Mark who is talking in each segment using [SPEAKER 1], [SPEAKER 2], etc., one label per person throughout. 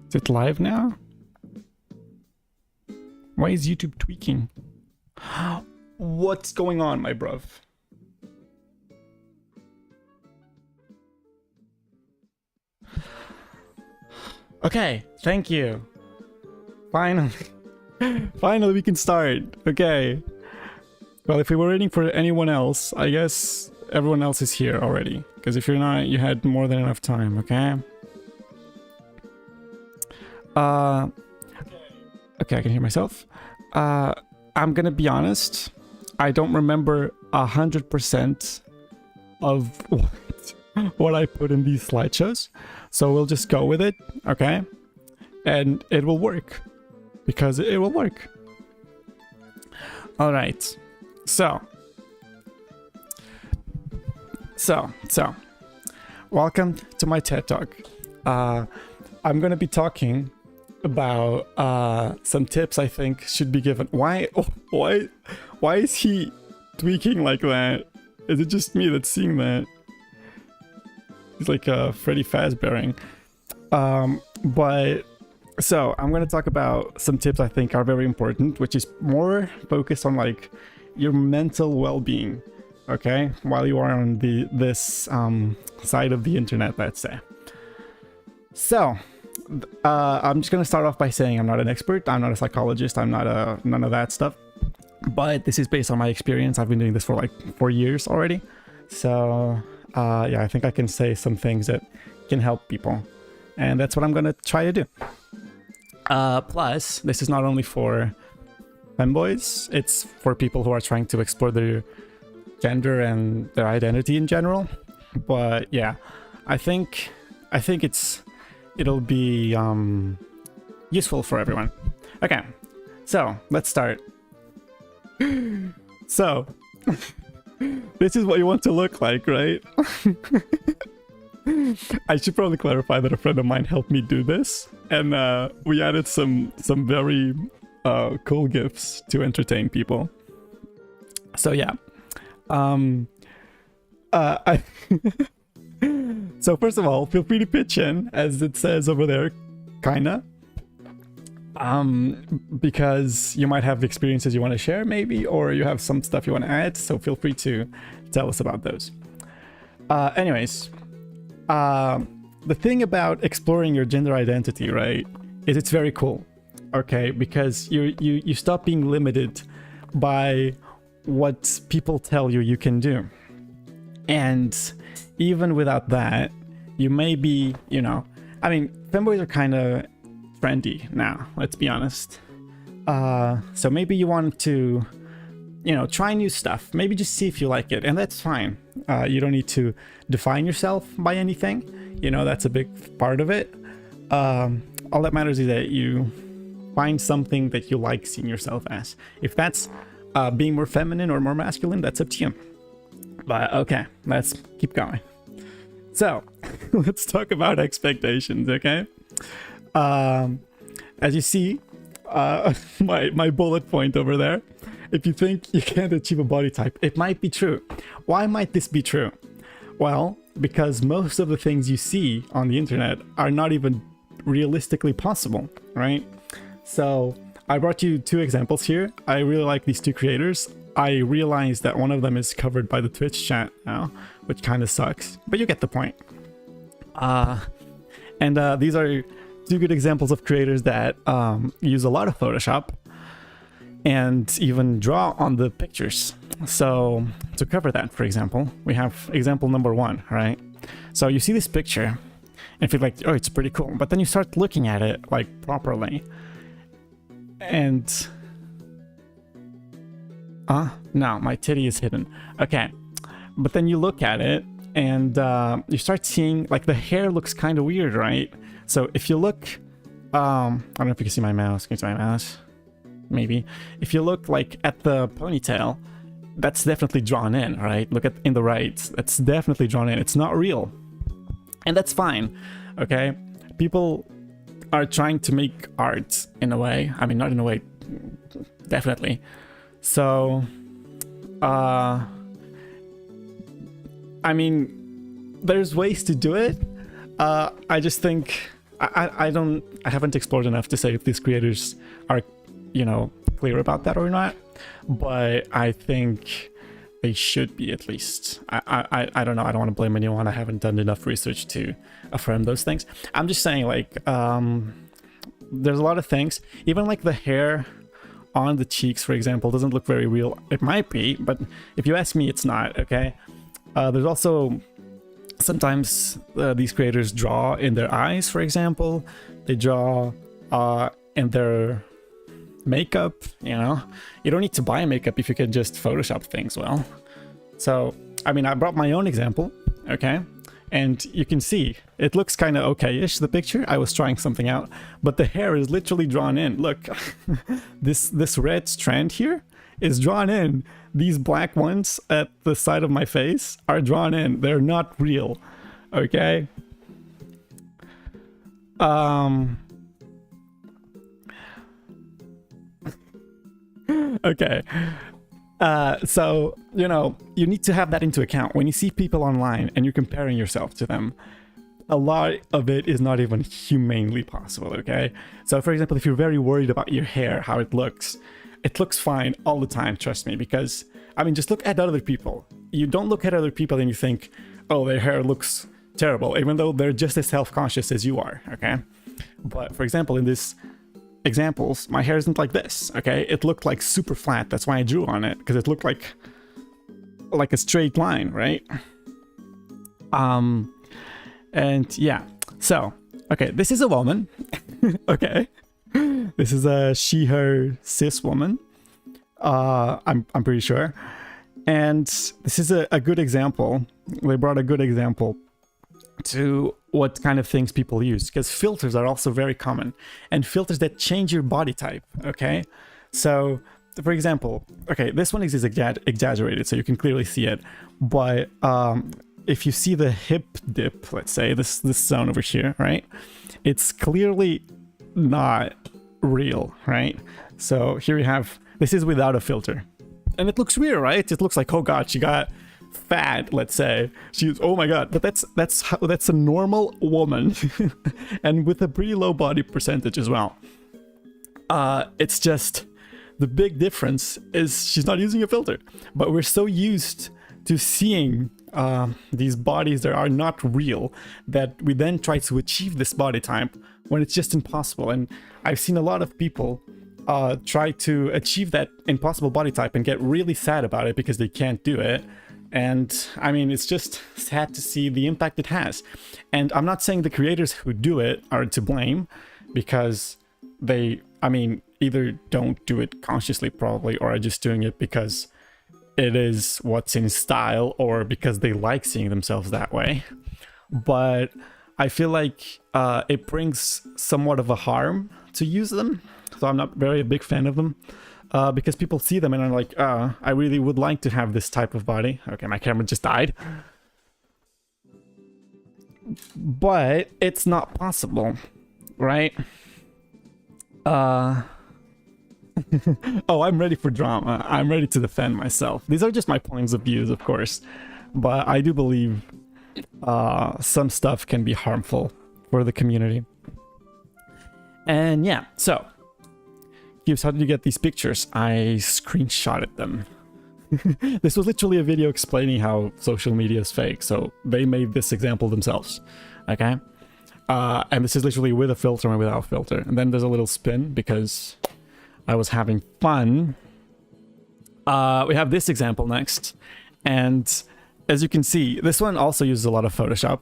[SPEAKER 1] Is it live now? Why is YouTube tweaking? What's going on, my bruv? Okay, thank you. Finally. Finally we can start. Okay. Well, if we were waiting for anyone else, I guess everyone else is here already. Because if you're not, you had more than enough time, okay? Okay, I can hear myself. I'm gonna be honest. I don't remember 100% of what I put in these slideshows. So we'll just go with it, okay? And it will work. Because it will work. Alright. So. Welcome to my TED Talk. I'm gonna be talking about some tips I think should be given. Why is he tweaking like that? Is it just me that's seeing that? He's like Freddy Fazbearing. But so I'm gonna talk about some tips I think are very important, which is more focused on like your mental well-being, okay, while you are on this side of the internet, let's say. So I'm just gonna start off by saying I'm not an expert, I'm not a psychologist, I'm not none of that stuff, but this is based on my experience. I've been doing this for like 4 years already, so yeah, I think I can say some things that can help people, and that's what I'm gonna try to do. Plus, this is not only for femboys, it's for people who are trying to explore their gender and their identity in general. But yeah, I think it'll be useful for everyone. Okay, so let's start. So this is what you want to look like, right? I should probably clarify that a friend of mine helped me do this, and we added some very cool GIFs to entertain people. So yeah, so first of all, feel free to pitch in, as it says over there, kinda. Because you might have experiences you want to share, maybe, or you have some stuff you want to add, so feel free to tell us about those. Anyways, the thing about exploring your gender identity, right, is it's very cool, okay, because you stop being limited by what people tell you can do. And even without that, you may be, you know, I mean, femboys are kind of trendy now, let's be honest. So maybe you want to, you know, try new stuff, maybe just see if you like it, and that's fine. You don't need to define yourself by anything, you know, that's a big part of it. All that matters is that you find something that you like seeing yourself as. If that's being more feminine or more masculine, that's up to you. But okay, let's keep going. So let's talk about expectations, okay? As you see, my bullet point over there, if you think you can't achieve a body type, it might be true. Why might this be true? Well, because most of the things you see on the internet are not even realistically possible, right? So I brought you 2 examples here. I really like these 2 creators. I realized that one of them is covered by the Twitch chat now, which kind of sucks, but you get the point. These are 2 good examples of creators that use a lot of Photoshop and even draw on the pictures. So to cover that, for example, we have example number 1, right? So you see this picture and feel like, oh, it's pretty cool, but then you start looking at it like properly, and no, my titty is hidden. Okay, but then you look at it and you start seeing like the hair looks kind of weird, right? So if you look, I don't know if you can see my mouse. Can you see my mouse? Maybe. If you look like at the ponytail, that's definitely drawn in, right? Look at in the right, that's definitely drawn in. It's not real, and that's fine. Okay, people are trying to make art in a way. I mean, not in a way, definitely. So, I mean, there's ways to do it. I just think I haven't explored enough to say if these creators are, you know, clear about that or not, but I think they should be, at least. I don't know, I don't want to blame anyone. I haven't done enough research to affirm those things. I'm just saying, like, there's a lot of things, even like the hair on the cheeks, for example, doesn't look very real. It might be, but if you ask me, it's not. Okay. There's also sometimes these creators draw in their eyes, for example. They draw in their makeup, you know. You don't need to buy makeup if you can just Photoshop things well. So, I mean, I brought my own example, okay? And you can see, it looks kind of okay-ish, the picture. I was trying something out, but the hair is literally drawn in. Look, this red strand here is drawn in. These black ones at the side of my face are drawn in. They're not real, okay? Okay. So, you know, you need to have that into account. When you see people online and you're comparing yourself to them, a lot of it is not even humanly possible, okay? So, for example, if you're very worried about your hair, how it looks fine all the time, trust me, because, I mean, just look at other people. You don't look at other people and you think, oh, their hair looks terrible, even though they're just as self-conscious as you are, okay? But, for example, in this examples, my hair isn't like this, okay? It looked like super flat. That's why I drew on it, because it looked like a straight line, right? And yeah, so okay, this is a woman. Okay, this is a she, her, cis woman. I'm pretty sure, and this is a good example. They brought a good example to what kind of things people use, because filters are also very common, and filters that change your body type, okay? So, for example, okay, this one is exaggerated, so you can clearly see it, but if you see the hip dip, let's say, this zone over here, right? It's clearly not real, right? So here we have, this is without a filter. And it looks weird, right? It looks like, oh god, she got fat, let's say. She's, oh my god, but that's a normal woman and with a pretty low body percentage as well. It's just the big difference is she's not using a filter, but we're so used to seeing these bodies that are not real that we then try to achieve this body type when it's just impossible. And I've seen a lot of people try to achieve that impossible body type and get really sad about it because they can't do it. And I mean, it's just sad to see the impact it has. And I'm not saying the creators who do it are to blame, because they, I mean, either don't do it consciously probably, or are just doing it because it is what's in style, or because they like seeing themselves that way. But I feel like it brings somewhat of a harm to use them. So I'm not very a big fan of them. Because people see them and are like, I really would like to have this type of body. Okay, my camera just died. But it's not possible, right? Oh, I'm ready for drama. I'm ready to defend myself. These are just my points of views, of course. But I do believe some stuff can be harmful for the community. And yeah, so how did you get these pictures? I screenshotted them. This was literally a video explaining how social media is fake, so they made this example themselves, okay? And this is literally with a filter and without filter. And then there's a little spin because I was having fun. We have this example next, and as you can see, this one also uses a lot of Photoshop,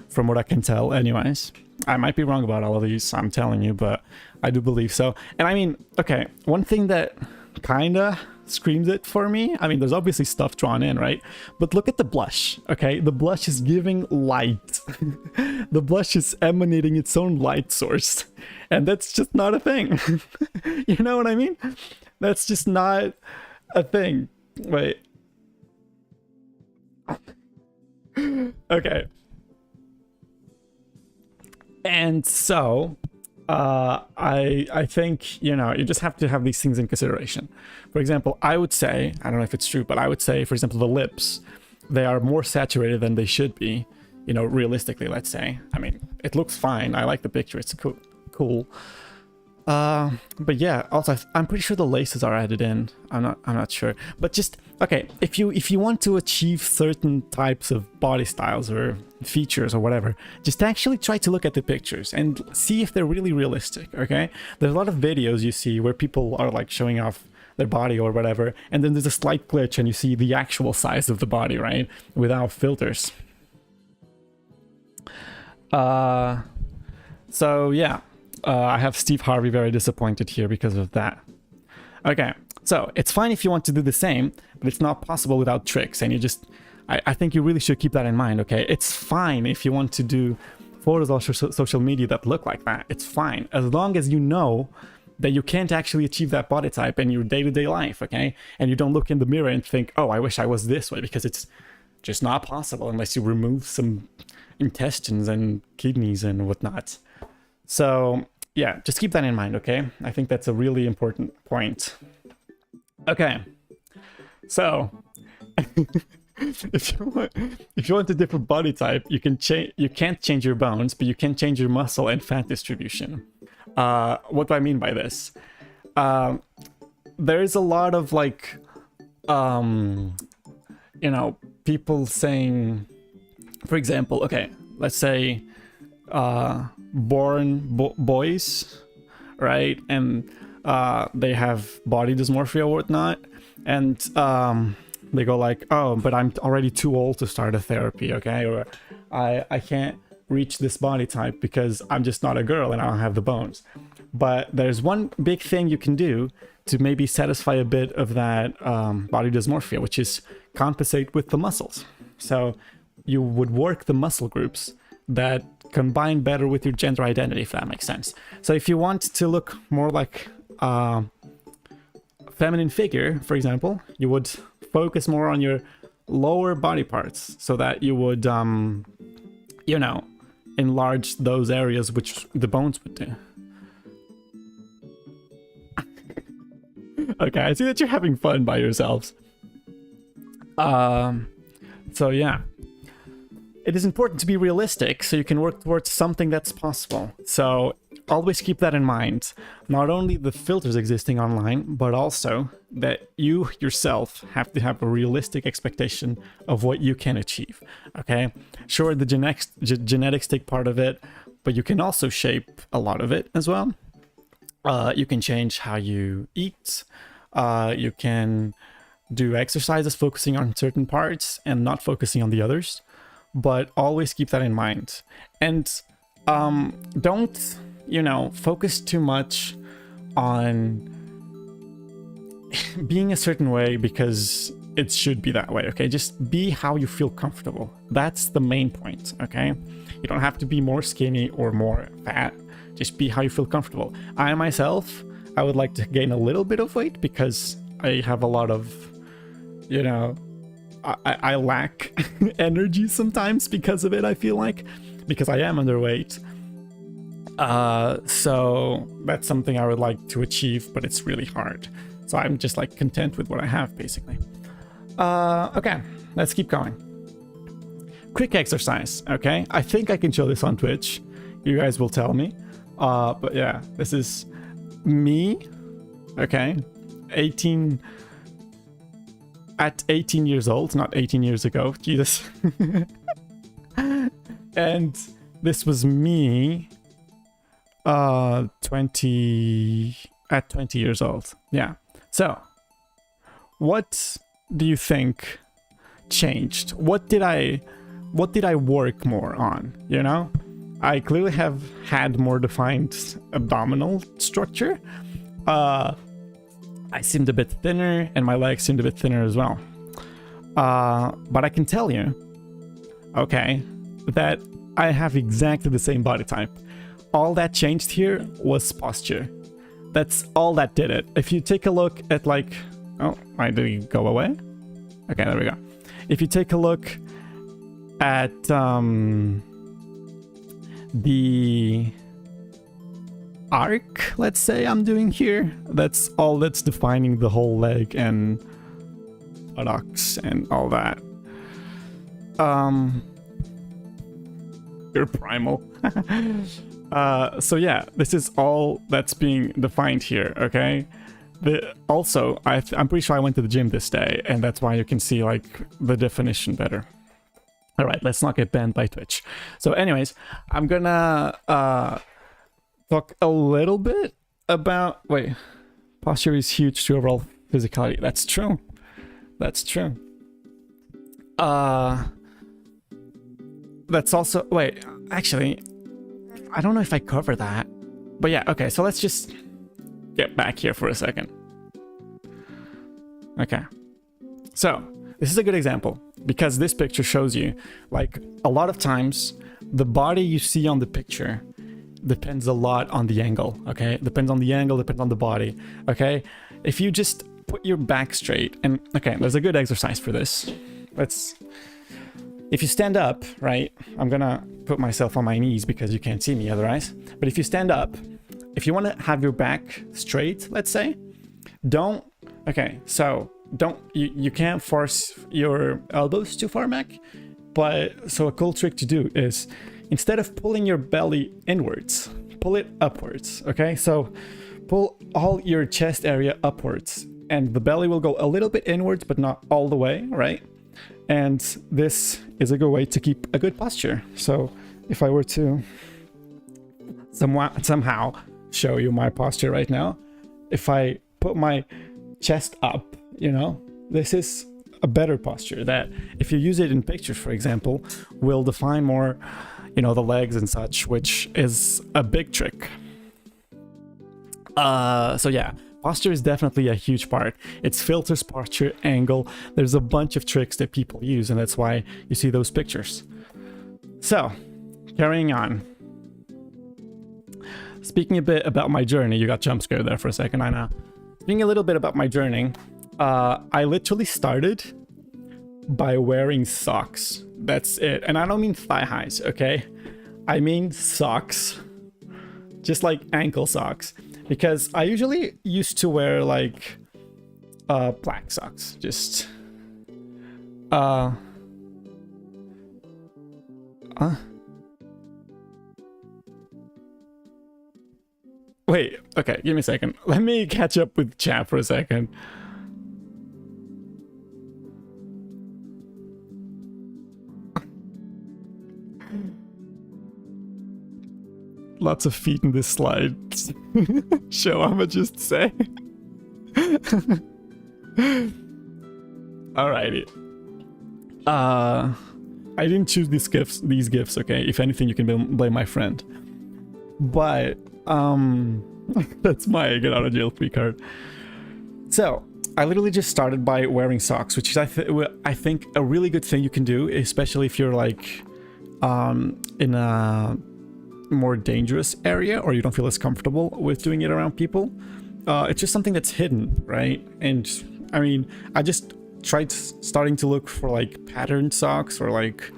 [SPEAKER 1] from what I can tell anyways. I might be wrong about all of these, I'm telling you, but I do believe so. And I mean, okay, one thing that kinda screams it for me, I mean, there's obviously stuff drawn in, right? But look at the blush, okay? The blush is giving light. The blush is emanating its own light source. And that's just not a thing. You know what I mean? That's just not a thing. Wait. Okay. And so, I think, you know, you just have to have these things in consideration. For example, I would say, I don't know if it's true, but I would say, for example, the lips, they are more saturated than they should be. you know, realistically, let's say. I mean, it looks fine. I like the picture. It's cool. But yeah, also I'm pretty sure the laces are added in. I'm not sure. But just okay, if you want to achieve certain types of body styles or features or whatever, just actually try to look at the pictures and see if they're really realistic, okay? There's a lot of videos you see where people are like showing off their body or whatever, and then there's a slight glitch and you see the actual size of the body, right? Without filters. So yeah. I have Steve Harvey very disappointed here because of that. Okay, so it's fine if you want to do the same, but it's not possible without tricks, and you just... I think you really should keep that in mind, okay? It's fine if you want to do photos on social media that look like that. It's fine, as long as you know that you can't actually achieve that body type in your day-to-day life, okay? And you don't look in the mirror and think, oh, I wish I was this way, because it's just not possible unless you remove some intestines and kidneys and whatnot. So, yeah, just keep that in mind, okay? I think that's a really important point. Okay, so if you want a different body type, you can't change your bones, but you can change your muscle and fat distribution. What do I mean by this? There is a lot of like, you know, people saying, for example, okay, let's say boys, right? And they have body dysmorphia or whatnot, and they go like, oh, but I'm already too old to start a therapy, okay? Or I can't reach this body type because I'm just not a girl and I don't have the bones. But there's one big thing you can do to maybe satisfy a bit of that body dysmorphia, which is compensate with the muscles. So you would work the muscle groups that combine better with your gender identity, if that makes sense. So if you want to look more like a feminine figure, for example, you would focus more on your lower body parts so that you would, you know, enlarge those areas which the bones would do. Okay, I see that you're having fun by yourselves. So yeah. It is important to be realistic so you can work towards something that's possible. So always keep that in mind. Not only the filters existing online, but also that you yourself have to have a realistic expectation of what you can achieve. Okay? Sure, the genetics take part of it, but you can also shape a lot of it as well. You can change how you eat. You can do exercises focusing on certain parts and not focusing on the others. But always keep that in mind. And don't, you know, focus too much on being a certain way because it should be that way, okay? Just be how you feel comfortable. That's the main point, okay? You don't have to be more skinny or more fat. Just be how you feel comfortable. I myself, I would like to gain a little bit of weight because I have a lot of, you know, I lack energy sometimes because of it, I feel like, because I am underweight. So that's something I would like to achieve, but it's really hard. So I'm just like content with what I have, basically. Okay, let's keep going. Quick exercise, okay? I think I can show this on Twitch. You guys will tell me. But yeah, this is me, okay? 18 years old, not 18 years ago, Jesus. And this was me at 20 years old. Yeah. So, what do you think changed? What did I work more on, you know? I clearly have had more defined abdominal structure. I seemed a bit thinner, and my legs seemed a bit thinner as well. But I can tell you, okay, that I have exactly the same body type. All that changed here was posture. That's all that did it. If you take a look at like... Oh, why did he go away? Okay, there we go. If you take a look at the arc, let's say, I'm doing here, that's all that's defining the whole leg and buttocks and all that. You're primal. So yeah, this is all that's being defined here, okay? Also, I'm pretty sure I went to the gym this day, and that's why you can see, like, the definition better. Alright, let's not get banned by Twitch. So anyways, I'm gonna talk a little bit about... Wait, posture is huge to overall physicality. That's true. That's true. That's also... Wait, actually, I don't know if I cover that. But yeah, okay, so let's just get back here for a second. Okay. So, this is a good example, because this picture shows you, like, a lot of times, the body you see on the picture depends a lot on the angle, okay? Depends on the angle, depends on the body, okay? If you just put your back straight, and, okay, there's a good exercise for this. If you stand up, right, I'm gonna put myself on my knees because you can't see me otherwise, but if you stand up, if you want to have your back straight, let's say, you can't force your elbows too far back, but so a cool trick to do is, instead of pulling your belly inwards, pull it upwards, okay? So pull all your chest area upwards, and the belly will go a little bit inwards, but not all the way, right? And this is a good way to keep a good posture. So if I were to somehow show you my posture right now, if I put my chest up, you know, this is a better posture that, if you use it in pictures, for example, will define more, you know, the legs and such, which is a big trick. So yeah, posture is definitely a huge part. It's filters, posture, angle. There's a bunch of tricks that people use, and that's why you see those pictures. So, carrying on. Speaking a bit about my journey, you got jump scared there for a second, I know. Speaking a little bit about my journey, I literally started by wearing socks. That's it. And I don't mean thigh highs, okay? I mean socks. Just like ankle socks. Because I usually used to wear like black socks. Just wait, okay, give me a second. Let me catch up with chat for a second. Lots of feet in this slide. Show, I'ma just say. Alrighty. I didn't choose these gifts, okay? If anything, you can blame my friend. But that's my get out of jail free card. So I literally just started by wearing socks, which is I think a really good thing you can do, especially if you're like in a more dangerous area or you don't feel as comfortable with doing it around people. It's just something that's hidden, right? And I mean, I just tried starting to look for like patterned socks or like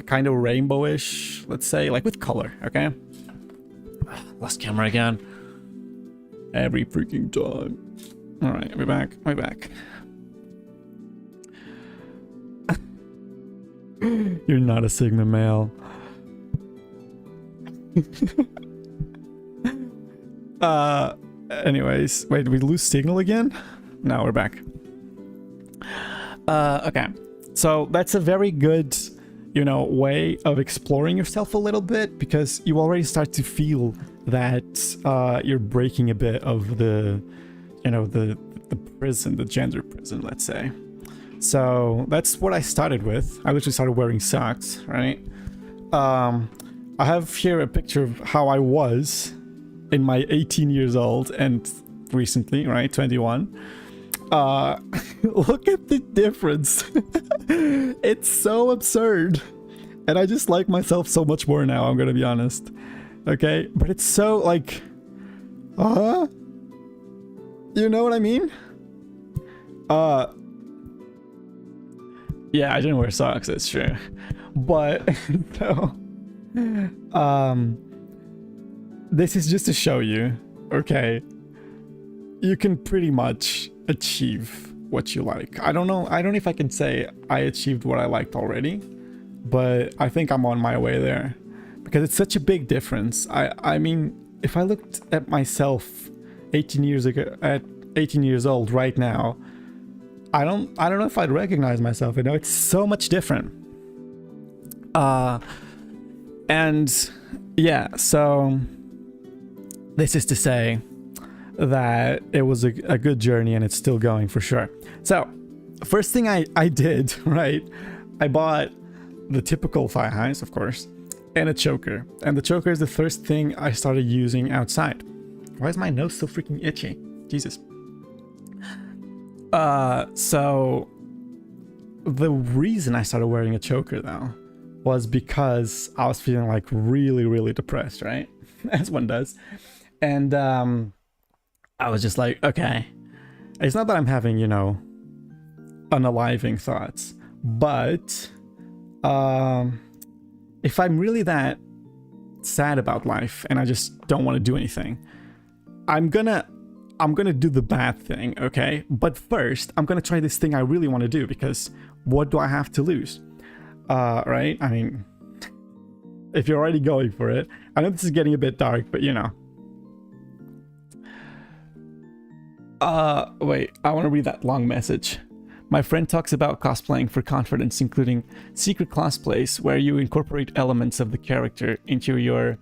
[SPEAKER 1] kind of rainbowish, let's say, like with color, okay? Lost camera again. Every freaking time. Alright, we're back. We're back. You're not a Sigma male. Anyways, wait, did we lose signal again? No, we're back. Okay. So that's a very good, you know, way of exploring yourself a little bit, because you already start to feel that you're breaking a bit of the, you know, the prison, the gender prison, let's say. So that's what I started with. I literally started wearing socks, right? I have here a picture of how I was in my 18 years old and recently, right, 21. Look at the difference. It's so absurd. And I just like myself so much more now, I'm gonna be honest. Okay, but it's so like, you know what I mean? Yeah, I didn't wear socks, that's true. But, so, this is just to show you, okay, you can pretty much achieve what you like. I don't know if I can say I achieved what I liked already, but I think I'm on my way there. because it's such a big difference. I mean, if I looked at myself 18 years ago, at 18 years old right now, I don't know if I'd recognize myself. You know, it's so much different. And yeah, so this is to say that it was a good journey, and it's still going for sure. So first thing I did, right, I bought the typical thigh highs, of course, and a choker. And the choker is the first thing I started using outside. Why is my nose so freaking itchy? Jesus. So the reason I started wearing a choker though was because I was feeling like really depressed, right? As one does. And I was just like, okay, it's not that I'm having, you know, unaliving thoughts, but if I'm really that sad about life and I just don't want to do anything, I'm gonna do the bad thing, okay? But first, I'm gonna try this thing I really want to do, because what do I have to lose? Right? I mean, if you're already going for it, I know this is getting a bit dark, but you know. Wait, I want to read that long message. My friend talks about cosplaying for confidence, including secret cosplays where you incorporate elements of the character into your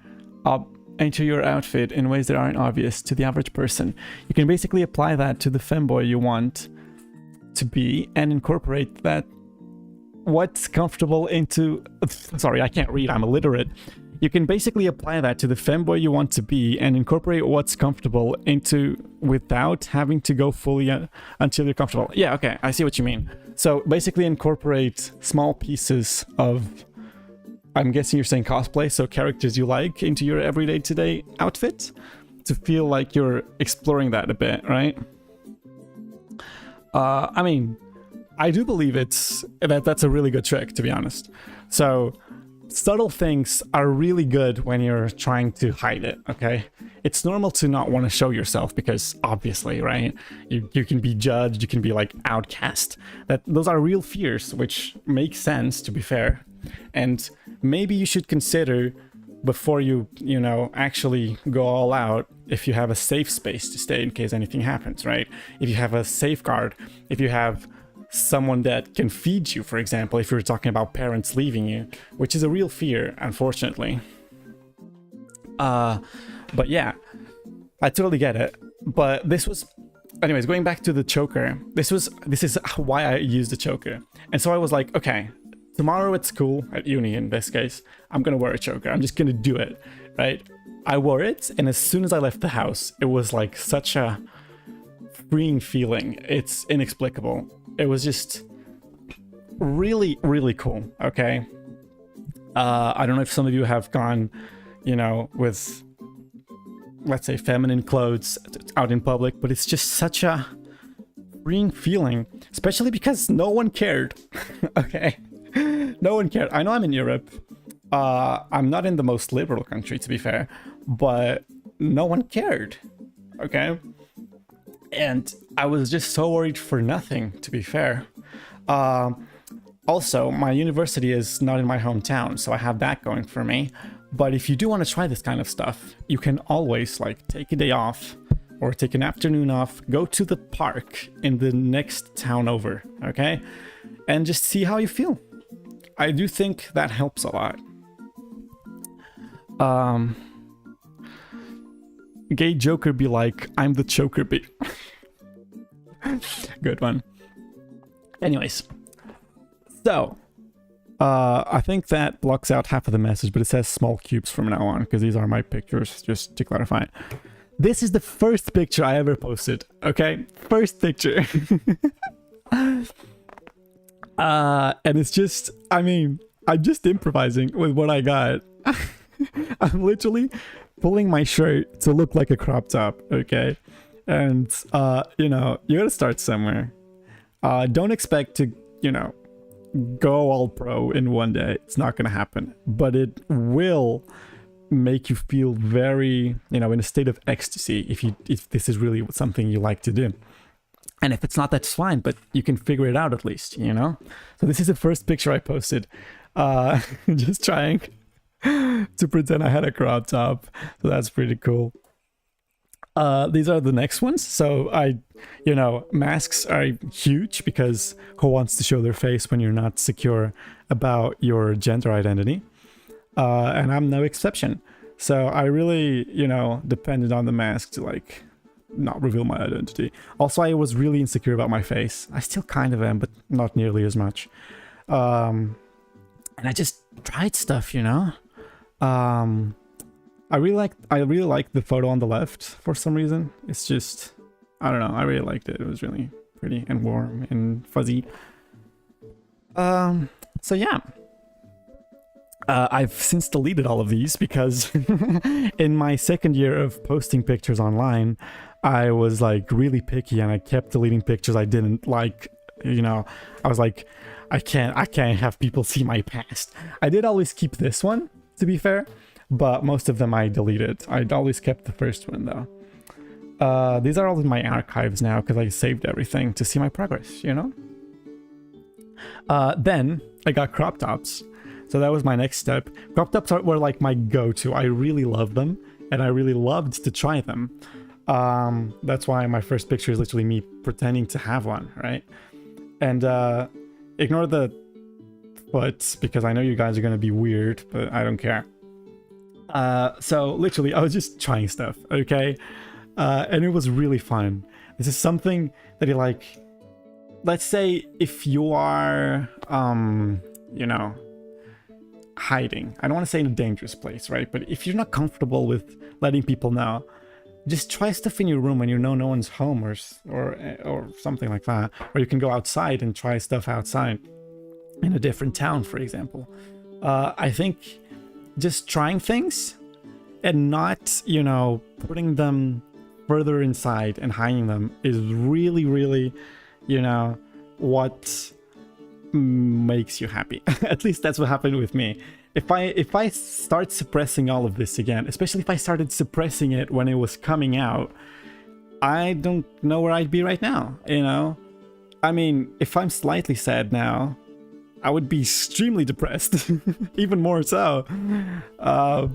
[SPEAKER 1] outfit in ways that aren't obvious to the average person. You can basically apply that to the femboy you want to be and incorporate that what's comfortable into... Sorry, I can't read, I'm illiterate. You can basically apply that to the femboy you want to be and incorporate what's comfortable into without having to go fully until you're comfortable. Yeah, okay, I see what you mean. So basically incorporate small pieces of, I'm guessing you're saying cosplay, so characters you like into your everyday today outfit to feel like you're exploring that a bit, right? I mean, I do believe that's a really good trick, to be honest. So subtle things are really good when you're trying to hide it, okay? It's normal to not want to show yourself because obviously, right? You can be judged, you can be like outcast. Those are real fears, which makes sense, to be fair. And maybe you should consider before you know, actually go all out, if you have a safe space to stay in case anything happens, right? If you have a safeguard, if you have someone that can feed you, for example, if you're talking about parents leaving you, which is a real fear, unfortunately. But yeah, I totally get it. But this was, anyways, going back to the choker, this is why I used the choker. And so I was like, okay, tomorrow at school, at uni in this case, I'm gonna wear a choker. I'm just gonna do it, right? I wore it, and as soon as I left the house, it was like such a freeing feeling. It's inexplicable. It was just really cool, okay? I don't know if some of you have gone, you know, with, let's say, feminine clothes out in public, but it's just such a freeing feeling, especially because no one cared, okay? No one cared. I know I'm in Europe. I'm not in the most liberal country, to be fair, but no one cared, okay? And I was just so worried for nothing, to be fair. Also, my university is not in my hometown, so I have that going for me. But if you do want to try this kind of stuff, you can always like take a day off or take an afternoon off, go to the park in the next town over, okay? And just see how you feel. I do think that helps a lot. Gay Joker be like, I'm the choker bee. Good one. Anyways, so I think that blocks out half of the message, but it says small cubes from now on because these are my pictures, just to clarify. This is the first picture I ever posted, okay? First picture. And it's just, I mean, I'm just improvising with what I got. I'm literally pulling my shirt to look like a crop top, okay? And, you know, you gotta start somewhere. Don't expect to, you know, go all pro in one day. It's not gonna happen. But it will make you feel very, you know, in a state of ecstasy if this is really something you like to do. And if it's not, that's fine, but you can figure it out at least, you know? So this is the first picture I posted. Just trying to pretend I had a crop top. So that's pretty cool. These are the next ones. So masks are huge because who wants to show their face when you're not secure about your gender identity? And I'm no exception. So I really, depended on the mask to like not reveal my identity. Also, I was really insecure about my face. I still kind of am, but not nearly as much. And I just tried stuff, I really like the photo on the left for some reason. It's just, I don't know, I really liked it. It was really pretty and warm and fuzzy. So yeah. I've since deleted all of these because in my second year of posting pictures online, I was like really picky and I kept deleting pictures I didn't like. I was like, I can't have people see my past. I did always keep this one, to be fair, but most of them I deleted. I'd always kept the first one though. These are all in my archives now because I saved everything to see my progress, Then I got crop tops. So that was my next step. Crop tops were like my go-to. I really loved them and I really loved to try them. That's why my first picture is literally me pretending to have one, right? And ignore the foot because I know you guys are going to be weird, but I don't care. So literally I was just trying stuff, okay? And it was really fun. This is something that you like, let's say if you are, hiding. I don't want to say in a dangerous place, right? But if you're not comfortable with letting people know, just try stuff in your room when no one's home or something like that. Or you can go outside and try stuff outside in a different town, for example. I think just trying things and not, putting them further inside and hiding them is really, really, what makes you happy. At least that's what happened with me. If I start suppressing all of this again, especially if I started suppressing it when it was coming out, I don't know where I'd be right now, I mean, if I'm slightly sad now, I would be extremely depressed. Even more so. Are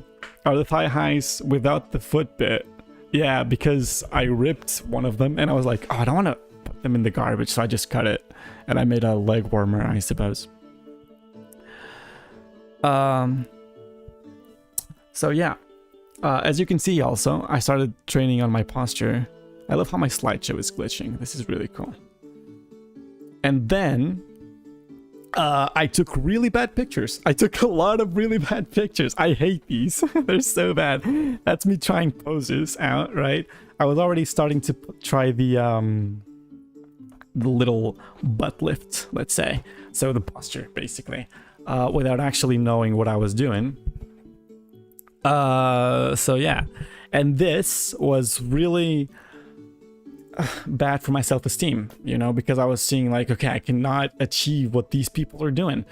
[SPEAKER 1] the thigh highs without the foot bit? Yeah, because I ripped one of them and I was like, oh, I don't want to put them in the garbage, so I just cut it. And I made a leg warmer, I suppose. So yeah, as you can see also, I started training on my posture. I love how my slideshow is glitching. This is really cool. And then I took really bad pictures. I took a lot of really bad pictures. I hate these. They're so bad. That's me trying poses out, right? I was already starting to try the little butt lift, let's say. So the posture, basically, without actually knowing what I was doing. So yeah. And this was really bad for my self-esteem, because I was seeing like, okay, I cannot achieve what these people are doing.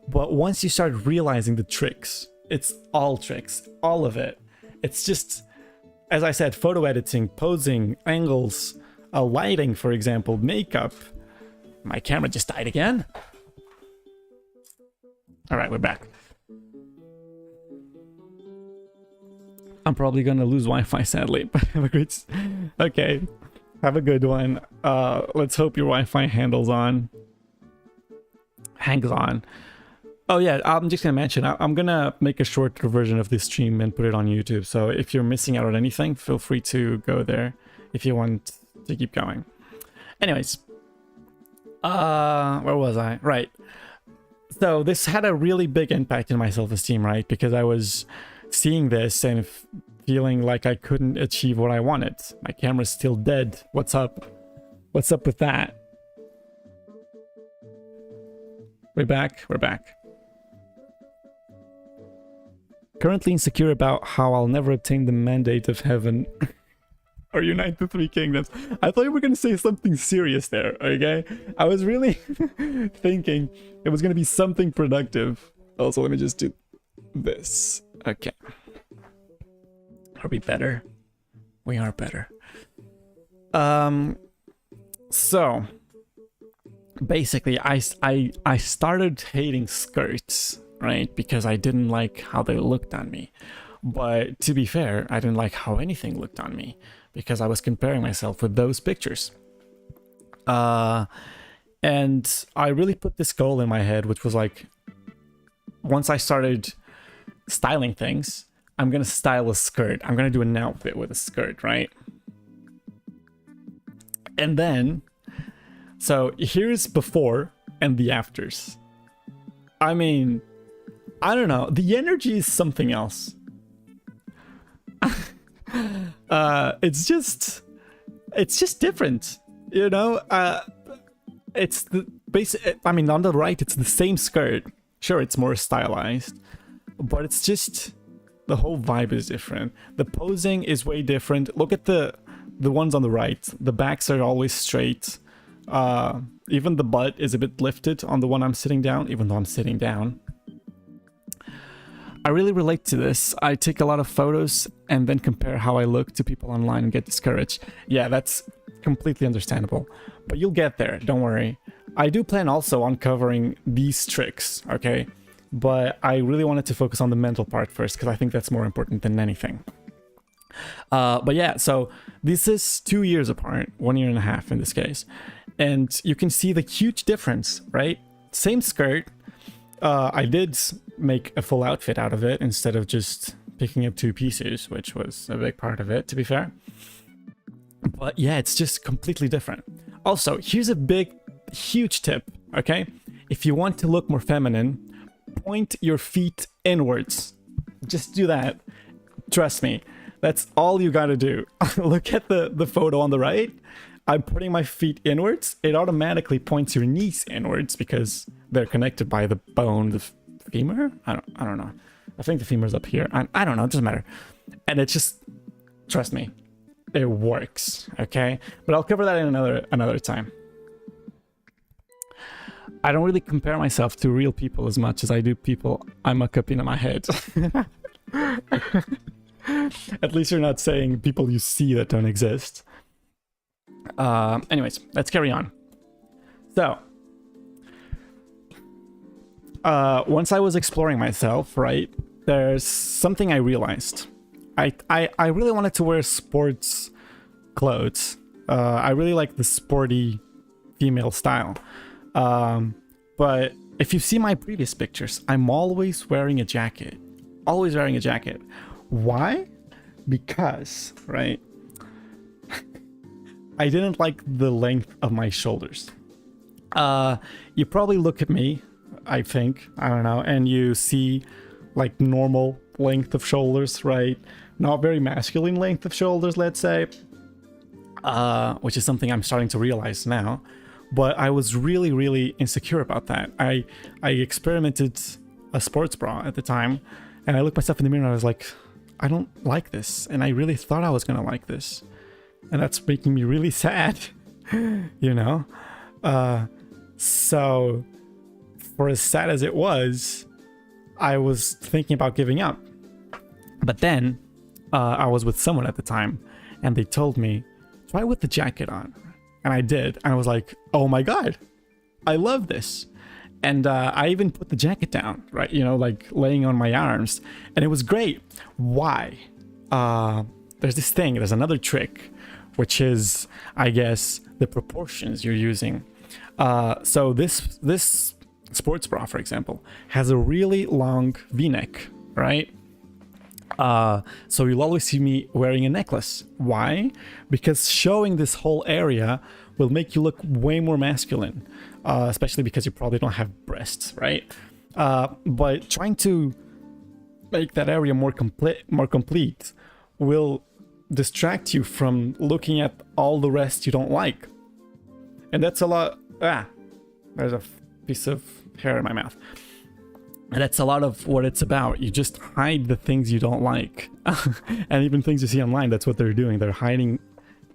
[SPEAKER 1] But once you start realizing the tricks, it's all tricks, all of it. It's just, as I said, photo editing, posing, angles, lighting, for example, makeup. My camera just died again. All right, we're back. I'm probably gonna lose Wi-Fi, sadly, but have a great... Okay, have a good one. Let's hope your Wi-Fi hangs on. Oh yeah, I'm just gonna mention, I'm gonna make a shorter version of this stream and put it on YouTube. So if you're missing out on anything, feel free to go there if you want to keep going. Anyways, where was I? Right. So this had a really big impact in my self-esteem, right? Because I was seeing this and feeling like I couldn't achieve what I wanted. My camera's still dead. What's up? What's up with that? We're back. We're back. Currently insecure about how I'll never obtain the mandate of heaven or unite the three kingdoms. I thought you were going to say something serious there, okay? I was really thinking it was going to be something productive. Also, let me just do this. Okay. Are we better? We are better. So basically I started hating skirts right? Because I didn't like how they looked on me. But to be fair, I didn't like how anything looked on me because I was comparing myself with those pictures. And I really put this goal in my head, which was like, once I started styling things, I'm gonna style a skirt. I'm gonna do an outfit with a skirt, right? And then, so here's before and the afters. I mean, I don't know. The energy is something else. It's just different, you know. It's the basic. I mean, on the right, it's the same skirt. Sure, it's more stylized, but it's just the whole vibe is different. The posing is way different. Look at the ones on the right. The backs are always straight. Even the butt is a bit lifted on the one I'm sitting down, even though I'm sitting down. I really relate to this. I take a lot of photos and then compare how I look to people online and get discouraged. Yeah, that's completely understandable. But you'll get there, don't worry. I do plan also on covering these tricks, okay? But I really wanted to focus on the mental part first because I think that's more important than anything. But yeah, so this is 2 years apart, 1.5 years in this case. And you can see the huge difference, right? Same skirt. I did make a full outfit out of it instead of just picking up 2 pieces, which was a big part of it, to be fair. But yeah, it's just completely different. Also, here's a huge tip, okay? If you want to look more feminine, point your feet inwards. Just do that. Trust me, that's all you gotta do. Look at the photo on the right. I'm putting my feet inwards. It automatically points your knees inwards because they're connected by the bone, the femur? I don't know. I think the femur's up here. I don't know, it doesn't matter. And it just, trust me, it works, okay? But I'll cover that in another time. I don't really compare myself to real people as much as I do people I muck up in my head. At least you're not saying people you see that don't exist. Anyways, let's carry on. So, once I was exploring myself, right, there's something I realized. I really wanted to wear sports clothes. I really like the sporty female style. But if you see my previous pictures, I'm always wearing a jacket. Always wearing a jacket. Why? Because, right, I didn't like the length of my shoulders. You probably look at me, I think, I don't know, and you see like normal length of shoulders, right? Not very masculine length of shoulders, let's say, which is something I'm starting to realize now. But I was really, really insecure about that. I experimented a sports bra at the time, and I looked myself in the mirror and I was like, I don't like this. And I really thought I was gonna like this. And that's making me really sad, you know? So, for as sad as it was, I was thinking about giving up. But then, I was with someone at the time, and they told me, try with the jacket on. And I did, and I was like, oh my god, I love this. And I even put the jacket down, right? You know, like laying on my arms, and it was great. Why? There's this thing, there's another trick, which is, I guess, the proportions you're using. So this sports bra, for example, has a really long V-neck, right? So you'll always see me wearing a necklace. Why? Because showing this whole area will make you look way more masculine, especially because you probably don't have breasts, right? But trying to make that area more complete will distract you from looking at all the rest you don't like. And that's a lot. There's a piece of hair in my mouth. And that's a lot of what it's about. You just hide the things you don't like. And even things you see online, that's what they're doing. They're hiding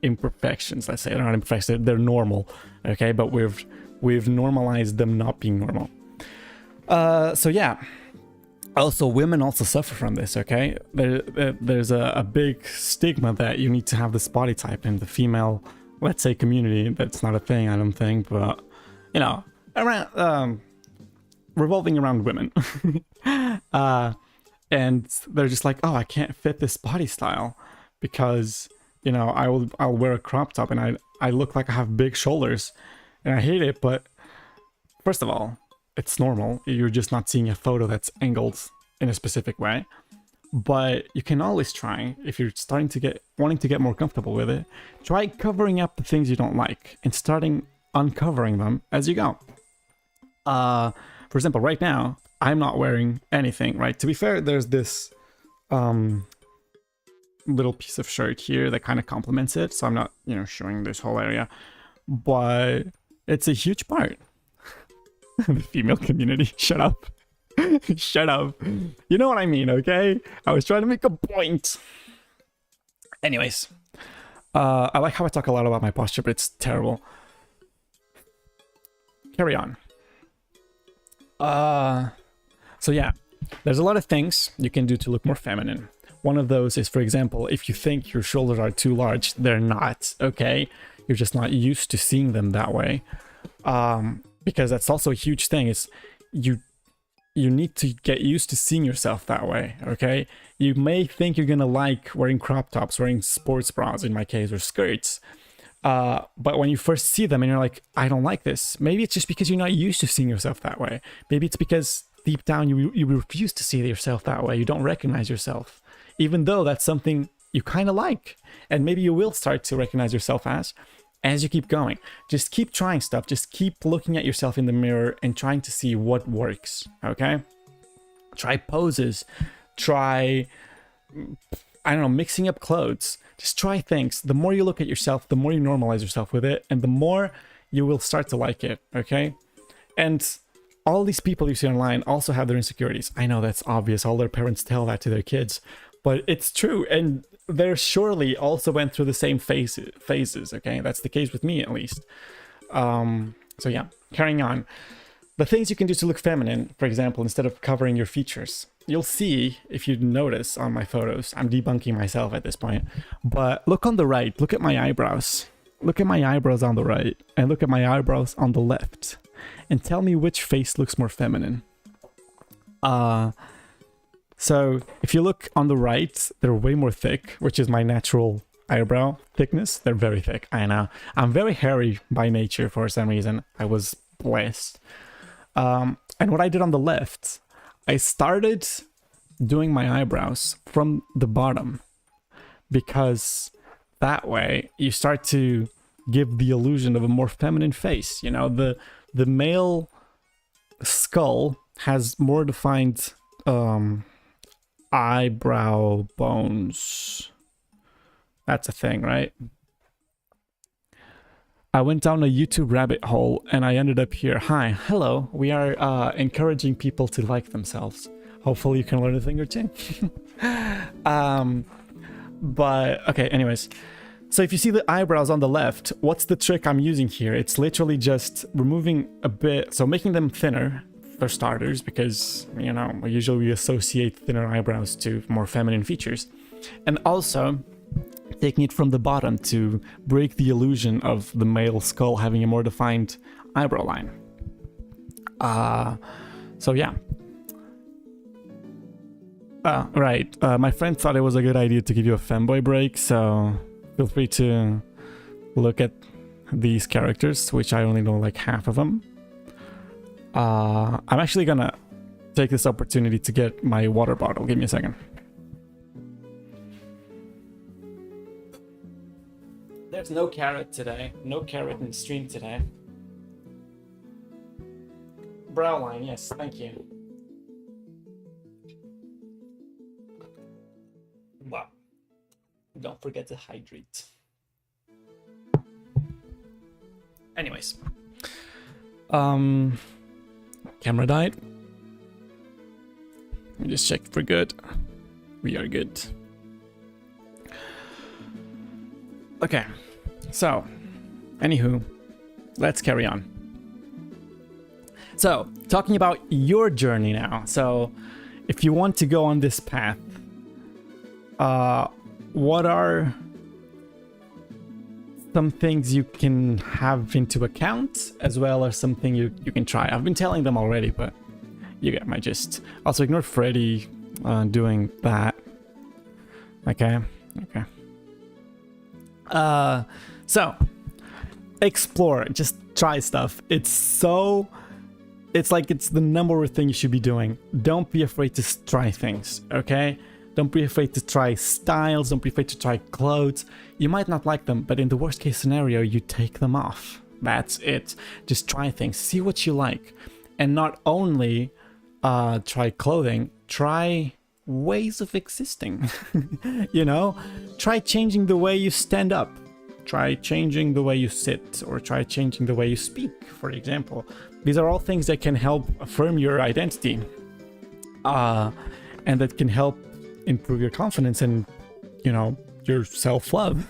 [SPEAKER 1] imperfections, let's say. They're not imperfections, they're normal. Okay, but we've normalized them not being normal. So yeah. Also, women also suffer from this, okay? There's a big stigma that you need to have this body type in the female, let's say, community. That's not a thing, I don't think, but, you know, around... revolving around women. And they're just like, oh, I can't fit this body style because, you know, I'll wear a crop top and I look like I have big shoulders and I hate it. But first of all, it's normal. You're just not seeing a photo that's angled in a specific way. But you can always try, if you're wanting to get more comfortable with it, try covering up the things you don't like and starting uncovering them as you go. For example, right now, I'm not wearing anything, right? To be fair, there's this little piece of shirt here that kind of complements it, so I'm not, you know, showing this whole area, but it's a huge part. The female community, shut up. Shut up. You know what I mean, okay? I was trying to make a point. Anyways, I like how I talk a lot about my posture, but it's terrible. Carry on. So yeah, there's a lot of things you can do to look more feminine. One of those is, for example, if you think your shoulders are too large, they're not, okay? You're just not used to seeing them that way. Because that's also a huge thing, is you need to get used to seeing yourself that way, okay? You may think you're gonna like wearing crop tops, wearing sports bras in my case, or skirts. But when you first see them and you're like, I don't like this, maybe it's just because you're not used to seeing yourself that way. Maybe it's because deep down you refuse to see yourself that way. You don't recognize yourself, even though that's something you kind of like. And maybe you will start to recognize yourself as you keep going. Just keep trying stuff. Just keep looking at yourself in the mirror and trying to see what works, okay? Try poses. Try, I don't know, mixing up clothes. Just try things. The more you look at yourself, the more you normalize yourself with it, and the more you will start to like it, okay? And all these people you see online also have their insecurities. I know that's obvious. All their parents tell that to their kids, but it's true. And they surely also went through the same phases, okay? That's the case with me, at least. So yeah, carrying on. The things you can do to look feminine, for example, instead of covering your features. You'll see, if you notice on my photos, I'm debunking myself at this point, but look on the right, look at my eyebrows. Look at my eyebrows on the right, and look at my eyebrows on the left. And tell me which face looks more feminine. So if you look on the right, they're way more thick, which is my natural eyebrow thickness. They're very thick, I know. I'm very hairy by nature for some reason. I was blessed. And what I did on the left, I started doing my eyebrows from the bottom, because that way you start to give the illusion of a more feminine face. You know, the male skull has more defined eyebrow bones. That's a thing, right? I went down a YouTube rabbit hole and I ended up here. Hi, hello. We are encouraging people to like themselves. Hopefully you can learn a thing or two. But okay, anyways. So if you see the eyebrows on the left, what's the trick I'm using here? It's literally just removing a bit, so making them thinner for starters, because, you know, usually we associate thinner eyebrows to more feminine features. And also taking it from the bottom to break the illusion of the male skull having a more defined eyebrow line. So yeah. Right, my friend thought it was a good idea to give you a Femboy break, so feel free to look at these characters, which I only know like half of them. I'm actually gonna take this opportunity to get my water bottle. Give me a second. There's no carrot today. No carrot in the stream today. Brow line, yes, thank you. Wow. Don't forget to hydrate. Anyways. Camera died. Let me just check if we're good. We are good. Okay. So, anywho, let's carry on. So, talking about your journey now. So, if you want to go on this path, what are some things you can have into account, as well as something you can try? I've been telling them already, but you get my gist. Also, ignore Freddy doing that. Okay. So explore, just try stuff. It's like it's the number one thing you should be doing. Don't be afraid to try things, okay? Don't be afraid to try styles, don't be afraid to try clothes. You might not like them, but in the worst case scenario, you take them off. That's it. Just try things, see what you like. And not only try clothing, try ways of existing. You know, try changing the way you stand up, try changing the way you sit, or try changing the way you speak, for example. These are all things that can help affirm your identity, and that can help improve your confidence and, you know, your self-love.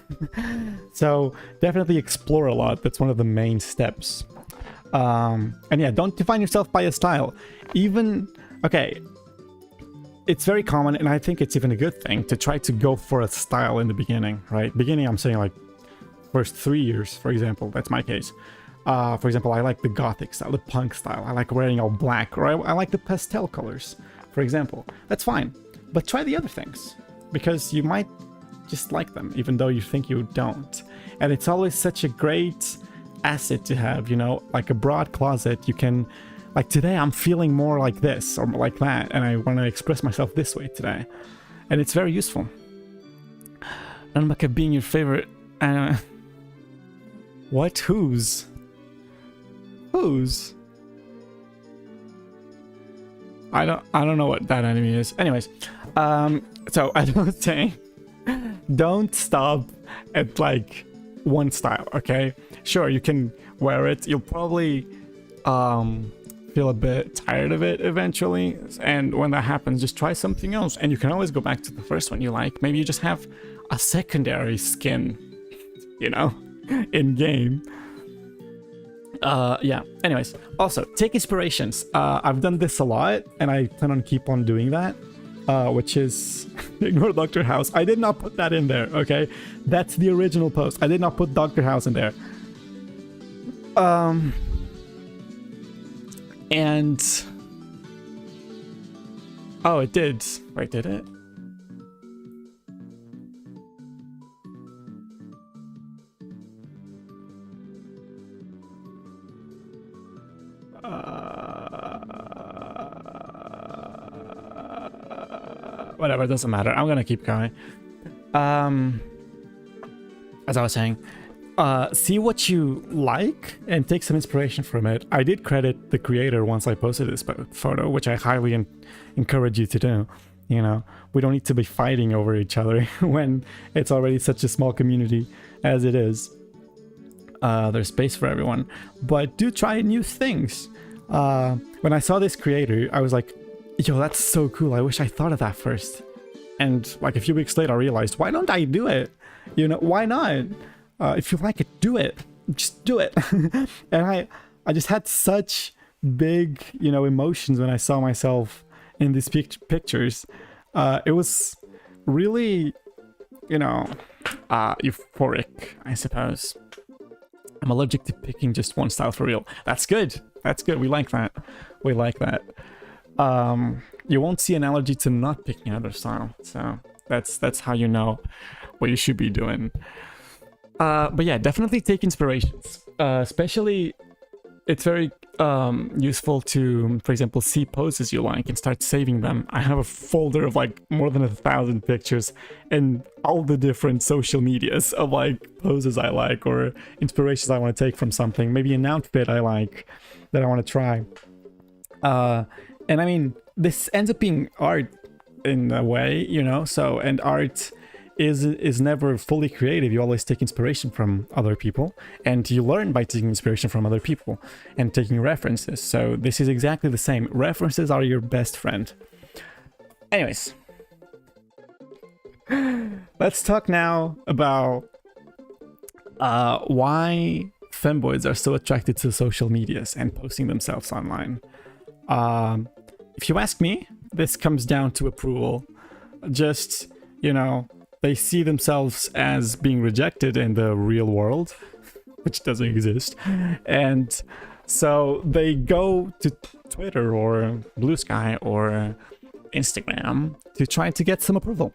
[SPEAKER 1] So definitely explore a lot. That's one of the main steps. And yeah, don't define yourself by a style. Okay, it's very common, and I think it's even a good thing, to try to go for a style in the beginning, right? Beginning, I'm saying like first 3 years, for example. That's my case. For example, I like the gothic style, the punk style. I like wearing all black, or I like the pastel colors, for example. That's fine. But try the other things, because you might just like them, even though you think you don't. And it's always such a great asset to have, you know, like a broad closet. You can, like today I'm feeling more like this or like that, and I want to express myself this way today. And it's very useful. Unbucket being your favorite... What? Whose? I don't know what that enemy is. Anyways, so I was saying, don't stop at like one style, okay? Sure, you can wear it. You'll probably feel a bit tired of it eventually, and when that happens, just try something else, and you can always go back to the first one you like. Maybe you just have a secondary skin, you know, in game. Yeah, anyways, also take inspirations. I've done this a lot, and I plan on keep on doing that, which is ignore Dr. House. I did not put that in there, okay? That's the original post. I did not put Dr. House in there. And oh, it did. Wait, did it? Whatever, it doesn't matter. I'm gonna keep going. As I was saying, see what you like and take some inspiration from it. I did credit the creator once I posted this photo, which I highly encourage you to do. You know, we don't need to be fighting over each other when it's already such a small community as it is. There's space for everyone, but do try new things. When I saw this creator, I was like, yo, that's so cool. I wish I thought of that first. And like a few weeks later, I realized, why don't I do it? You know, why not? If you like it, do it. Just do it. And I just had such big, you know, emotions when I saw myself in these pictures. It was really, you know, euphoric, I suppose. I'm allergic to picking just one style for real. That's good. That's good. We like that. We like that. You won't see an allergy to not picking another style. So that's how you know what you should be doing. But yeah, definitely take inspirations. Especially, it's very useful to, for example, see poses you like and start saving them. I have a folder of like more than 1,000 pictures and all the different social medias of like poses I like or inspirations I want to take from something. Maybe an outfit I like that I want to try. And I mean, this ends up being art in a way, you know, so, and art is never fully creative. You always take inspiration from other people, and you learn by taking inspiration from other people and taking references. So this is exactly the same. References are your best friend. Anyways, let's talk now about why femboys are so attracted to social medias and posting themselves online. If you ask me, this comes down to approval. Just, you know, they see themselves as being rejected in the real world, which doesn't exist. And so they go Twitter or Blue Sky or Instagram to try to get some approval,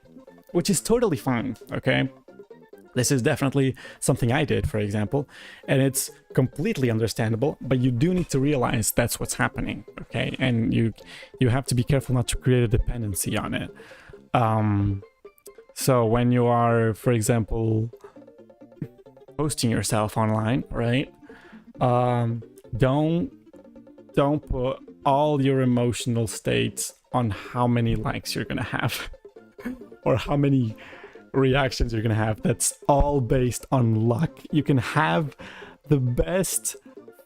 [SPEAKER 1] which is totally fine, okay? This is definitely something I did, for example, and it's completely understandable, but you do need to realize that's what's happening, okay? And you have to be careful not to create a dependency on it. So when you are, for example, posting yourself online, right? Don't put all your emotional states on how many likes you're gonna have or how many reactions you're gonna have. That's all based on luck. You can have the best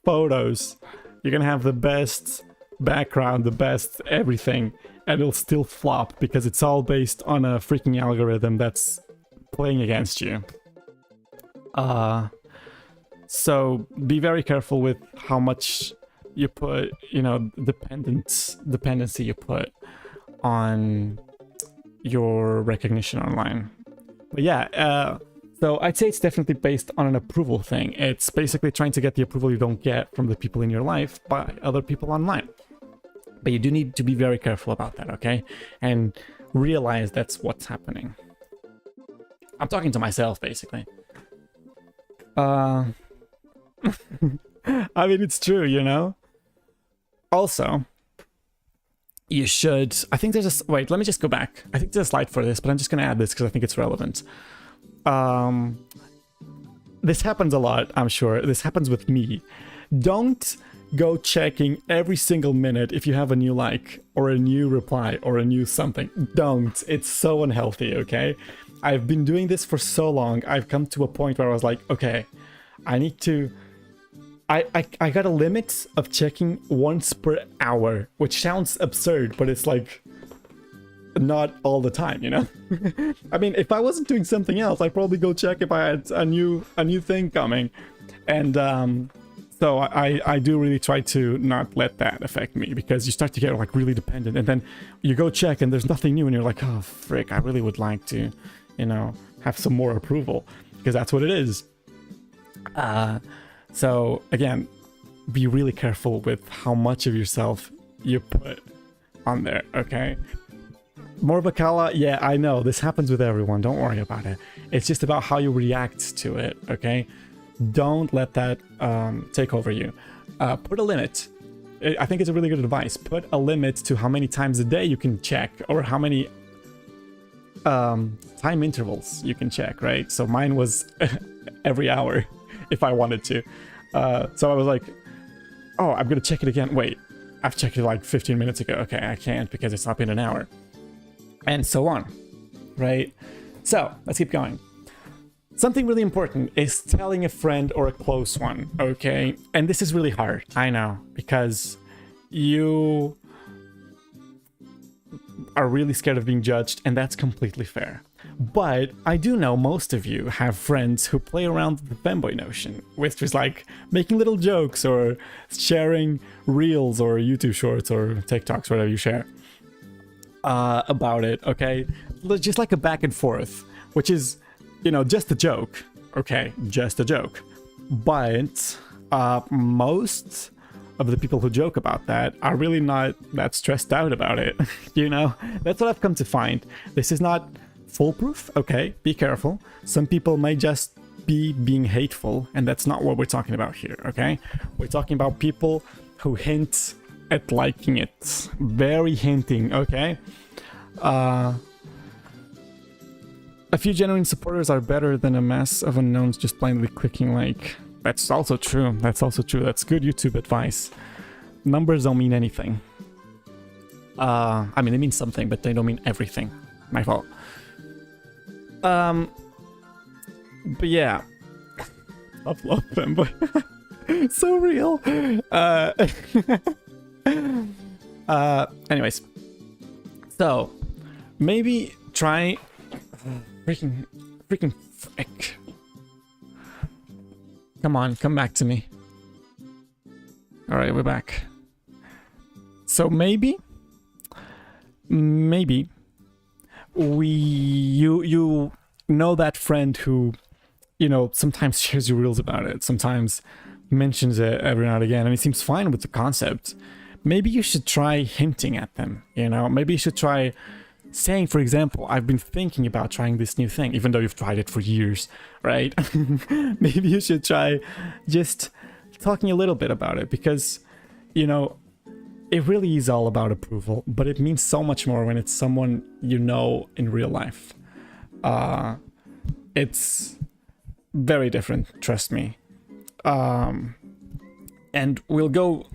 [SPEAKER 1] photos, you're gonna have the best background, the best everything, and it'll still flop because it's all based on a freaking algorithm that's playing against you. So be very careful with how much you put, you know, dependency you put on your recognition online. But yeah, so I'd say it's definitely based on an approval thing. It's basically trying to get the approval you don't get from the people in your life by other people online. But you do need to be very careful about that, okay? And realize that's what's happening. I'm talking to myself, basically. I mean, it's true, you know? Also, you should... I think there's a... Wait, let me just go back. I think there's a slide for this, but I'm just going to add this because I think it's relevant. This happens a lot, I'm sure. This happens with me. Don't go checking every single minute if you have a new like, or a new reply, or a new something. Don't. It's so unhealthy, okay? I've been doing this for so long. I've come to a point where I was like, okay, I need to... I got a limit of checking once per hour, which sounds absurd, but it's like not all the time, you know? I mean, if I wasn't doing something else, I'd probably go check if I had a new thing coming. And so I do really try to not let that affect me, because you start to get like really dependent, and then you go check and there's nothing new and you're like, oh frick, I really would like to, you know, have some more approval, because that's what it is. So again, be really careful with how much of yourself you put on there, okay? Morbacala, yeah, I know, this happens with everyone, don't worry about it. It's just about how you react to it, okay? Don't let that take over you. Put a limit. I think it's a really good advice. Put a limit to how many times a day you can check, or how many time intervals you can check, right? So mine was every hour if I wanted to. So I was like, oh, I'm gonna check it again. Wait, I've checked it like 15 minutes ago. Okay, I can't because it's not been an hour. And so on, right? So let's keep going. Something really important is telling a friend or a close one, okay? And this is really hard, I know, because you are really scared of being judged, and that's completely fair. But I do know most of you have friends who play around with the femboy notion, which is like making little jokes or sharing reels or YouTube shorts or TikToks, whatever you share, about it, okay? Just like a back and forth, which is, you know, just a joke, okay? Just a joke. But most of the people who joke about that are really not that stressed out about it, you know? That's what I've come to find. This is not foolproof, okay? Be careful. Some people may just be being hateful, and that's not what we're talking about here, okay? We're talking about people who hint at liking it. Very hinting, okay? A few genuine supporters are better than a mass of unknowns just blindly clicking like. That's also true. That's also true. That's good YouTube advice. Numbers don't mean anything. I mean, they mean something, but they don't mean everything. My fault. But yeah. Love Femboy. So real. Anyways. So, maybe try... Freaking frick. Come on, come back to me. Alright, we're back. So maybe you know that friend who, you know, sometimes shares your reels about it, sometimes mentions it every now and again, and he seems fine with the concept, maybe you should try hinting at them, you know? Maybe you should try saying, for example, I've been thinking about trying this new thing, even though you've tried it for years, right? Maybe you should try just talking a little bit about it, because, you know, it really is all about approval, but it means so much more when it's someone you know in real life. It's very different, trust me. And we'll go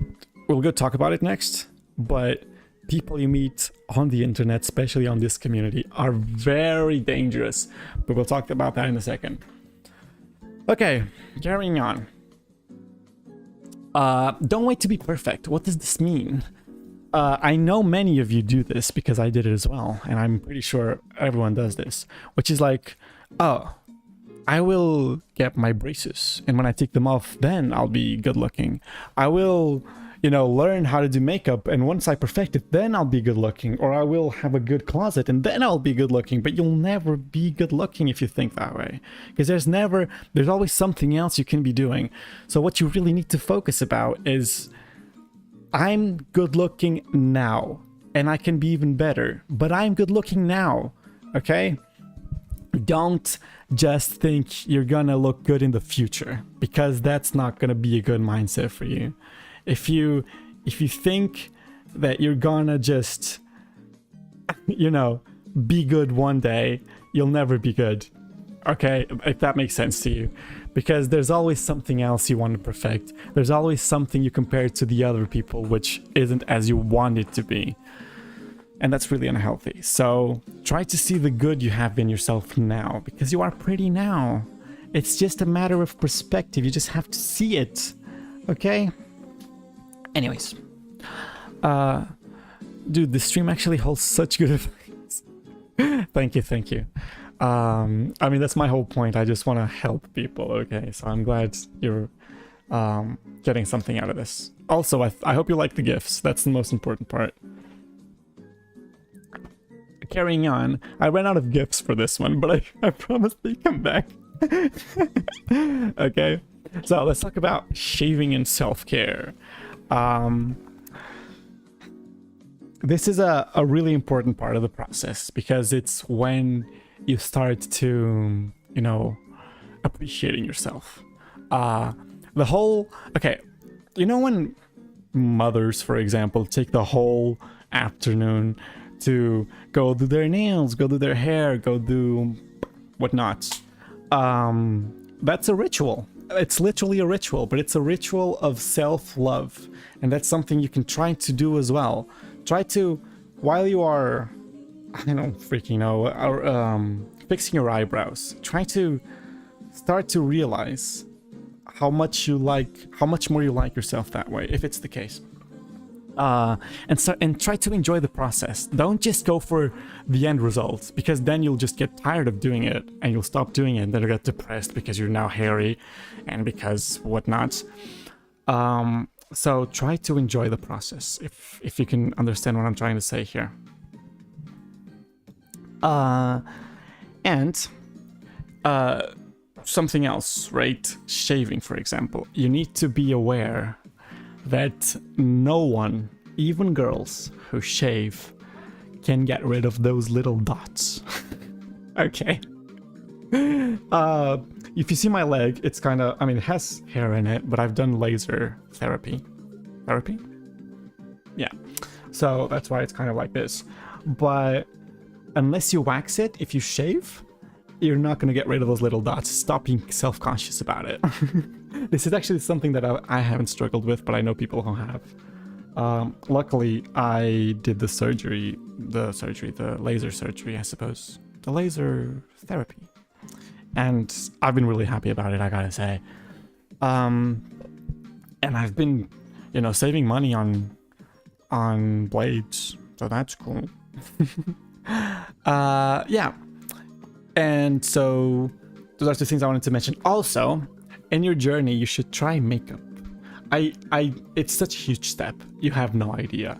[SPEAKER 1] talk about it next, but people you meet on the internet, especially on this community, are very dangerous. But we'll talk about that in a second. Okay, carrying on. Don't wait to be perfect. What does this mean? I know many of you do this because I did it as well, and I'm pretty sure everyone does this, which is like, oh, I will get my braces, and when I take them off, then I'll be good looking. I will, you know, learn how to do makeup, and once I perfect it, then I'll be good looking. Or I will have a good closet, and then I'll be good looking. But you'll never be good looking if you think that way, because there's always something else you can be doing. So what you really need to focus about is, I'm good looking now, and I can be even better, but I'm good looking now, okay? Don't just think you're gonna look good in the future, because that's not gonna be a good mindset for you. If you think that you're gonna just, you know, be good one day, you'll never be good. Okay, if that makes sense to you. Because there's always something else you want to perfect. There's always something you compare to the other people which isn't as you want it to be. And that's really unhealthy. So try to see the good you have in yourself now, because you are pretty now. It's just a matter of perspective. You just have to see it. Okay? Anyways. Dude, this stream actually holds such good advice. Thank you. I mean, that's my whole point. I just want to help people, okay? So I'm glad you're getting something out of this. Also, I hope you like the gifts. That's the most important part. Carrying on, I ran out of gifts for this one, but I promise they come back. Okay, so let's talk about shaving and self-care. This is a really important part of the process, because it's when you start to, you know, appreciating yourself. Okay, you know when mothers, for example, take the whole afternoon to go do their nails, go do their hair, go do whatnot. That's a ritual. It's literally a ritual, but it's a ritual of self-love. And that's something you can try to do as well. Try to, while you are, I don't freaking know, fixing your eyebrows, try to start to realize how much more you like yourself that way, if it's the case. And try to enjoy the process. Don't just go for the end result, because then you'll just get tired of doing it and you'll stop doing it, and then you'll get depressed because you're now hairy and because whatnot. So try to enjoy the process, if you can understand what I'm trying to say here. And something else, right? Shaving, for example. You need to be aware that no one, even girls who shave, can get rid of those little dots. Okay. If you see my leg, it's kind of, I mean, it has hair in it, but I've done laser therapy. Yeah. So that's why it's kind of like this. But unless you wax it, if you shave, you're not going to get rid of those little dots. Stop being self-conscious about it. This is actually something that I haven't struggled with, but I know people who have. Luckily, I did the laser surgery, I suppose. The laser therapy. And I've been really happy about it, I gotta say. And I've been, you know, saving money on blades, so that's cool. Yeah. And so those are the things I wanted to mention. Also, in your journey, you should try makeup. It's such a huge step. You have no idea.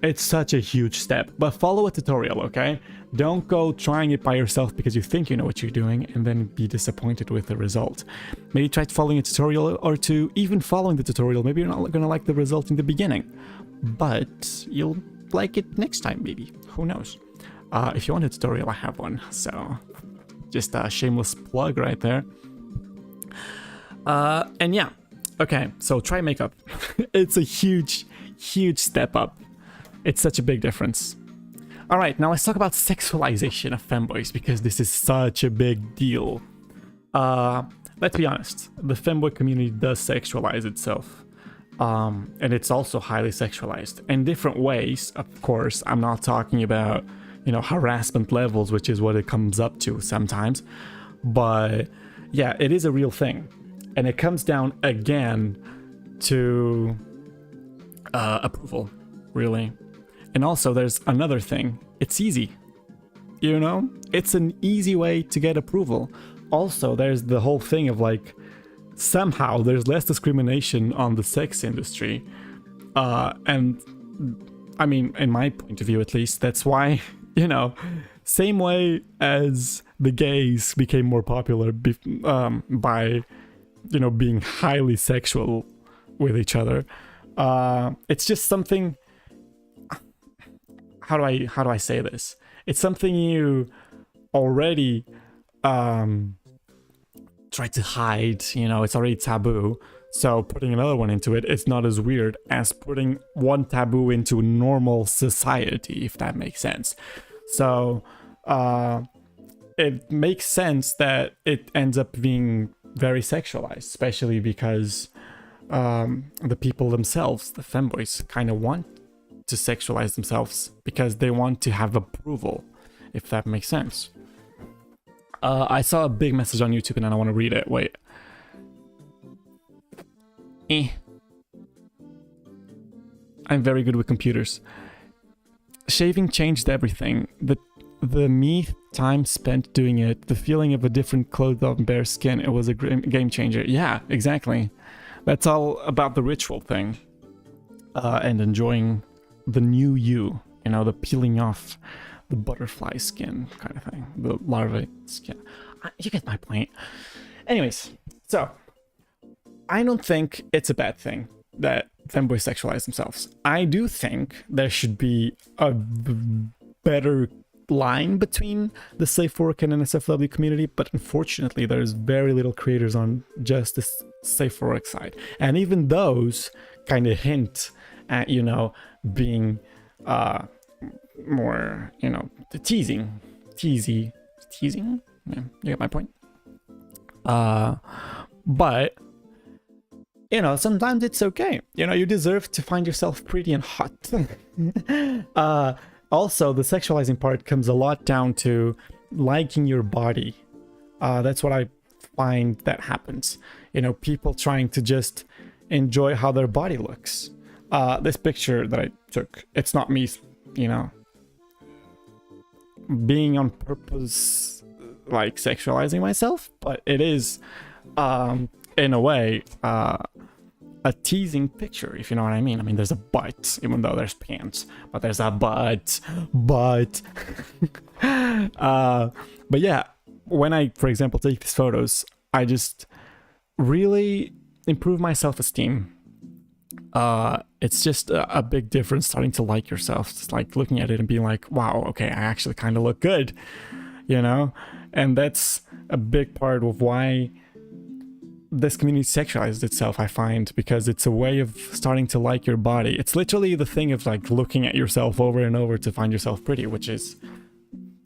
[SPEAKER 1] It's such a huge step, but follow a tutorial, okay? Don't go trying it by yourself because you think you know what you're doing and then be disappointed with the result. Maybe try following a tutorial or two. Even following the tutorial, maybe you're not gonna like the result in the beginning, but you'll like it next time, maybe. Who knows? If you want a tutorial, I have one, so just a shameless plug right there. And yeah, okay, so try makeup. It's a huge step up. It's such a big difference. All right, now let's talk about sexualization of femboys, because this is such a big deal. Let's be honest, the femboy community does sexualize itself. And it's also highly sexualized in different ways. Of course, I'm not talking about, you know, harassment levels, which is what it comes up to sometimes. But yeah, it is a real thing. And it comes down again to approval, really. And also there's another thing. It's easy, you know? It's an easy way to get approval. Also, there's the whole thing of like, somehow there's less discrimination on the sex industry. And I mean, in my point of view, at least, that's why, you know, same way as the gays became more popular by, you know, being highly sexual with each other. It's just something. How do I say this? It's something you already try to hide. You know, it's already taboo. So putting another one into it, it's not as weird as putting one taboo into normal society, if that makes sense. So it makes sense that it ends up being very sexualized, especially because the people themselves, the femboys, kind of want to sexualize themselves because they want to have approval, if that makes sense. I saw a big message on YouTube and I want to read it. Wait. I'm very good with computers. Shaving changed everything. The me time spent doing it, the feeling of a different clothed on bare skin, it was a game changer. Yeah, exactly. That's all about the ritual thing. And enjoying the new you, you know, the peeling off the butterfly skin kind of thing, the larvae skin. You get my point. Anyways, so I don't think it's a bad thing that femboys sexualize themselves. I do think there should be a better line between the safe work and NSFW community, but unfortunately there's very little creators on just the safe work side, and even those kind of hint at, you know, being more, you know, teasing. Yeah, you get my point. But you know, sometimes it's okay. You know, you deserve to find yourself pretty and hot. Also, the sexualizing part comes a lot down to liking your body. That's what I find that happens. You know, people trying to just enjoy how their body looks. This picture that I took, it's not me, you know, being on purpose, like sexualizing myself, but it is, in a way, a teasing picture, if you know what I mean. I mean, there's a butt, even though there's pants, but there's a butt. But yeah, when I, for example, take these photos, I just really improve my self-esteem. It's just a big difference starting to like yourself. It's like looking at it and being like, wow, okay, I actually kind of look good, you know? And that's a big part of why this community sexualizes itself, I find, because it's a way of starting to like your body. It's literally the thing of like looking at yourself over and over to find yourself pretty, which is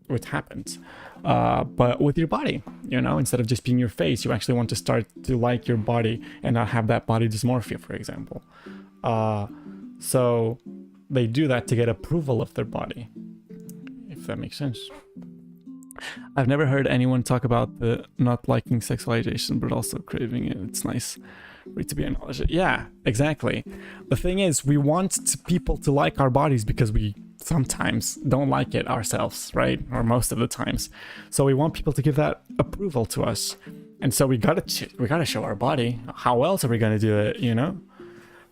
[SPEAKER 1] what happens. But with your body, you know, instead of just being your face, you actually want to start to like your body and not have that body dysmorphia, for example. So they do that to get approval of their body, if that makes sense. I've never heard anyone talk about the not liking sexualization, but also craving it. It's nice for it to be acknowledged. Yeah, exactly. The thing is, we want people to like our bodies because we sometimes don't like it ourselves, right? Or most of the times. So we want people to give that approval to us. And so we gotta show our body. How else are we gonna do it, you know?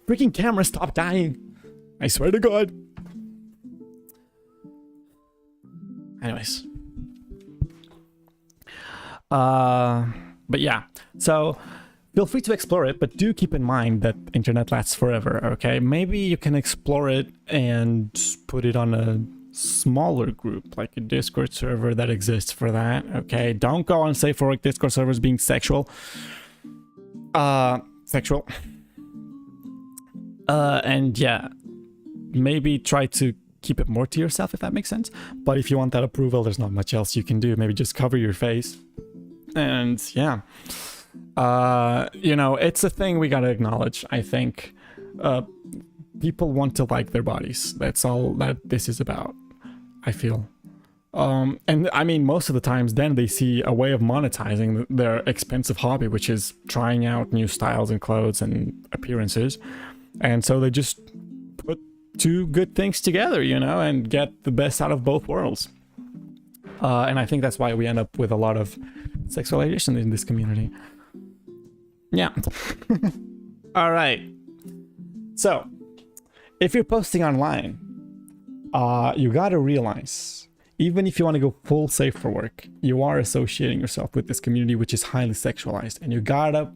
[SPEAKER 1] Freaking camera, stop dying. I swear to God. Anyways. But yeah, so feel free to explore it, but do keep in mind that internet lasts forever, okay? Maybe you can explore it and put it on a smaller group, like a Discord server that exists for that, okay? Don't go on safe for work Discord servers being sexual. And yeah, maybe try to keep it more to yourself, if that makes sense. But if you want that approval, there's not much else you can do. Maybe just cover your face. And yeah, you know, it's a thing we gotta acknowledge, I think. People want to like their bodies. That's all that this is about, I feel. And I mean, most of the times then they see a way of monetizing their expensive hobby, which is trying out new styles and clothes and appearances. And so they just put two good things together, you know, and get the best out of both worlds. And I think that's why we end up with a lot of sexualization in this community. Yeah. All right. So, if you're posting online, you gotta realize, even if you want to go full safe for work, you are associating yourself with this community which is highly sexualized, and you gotta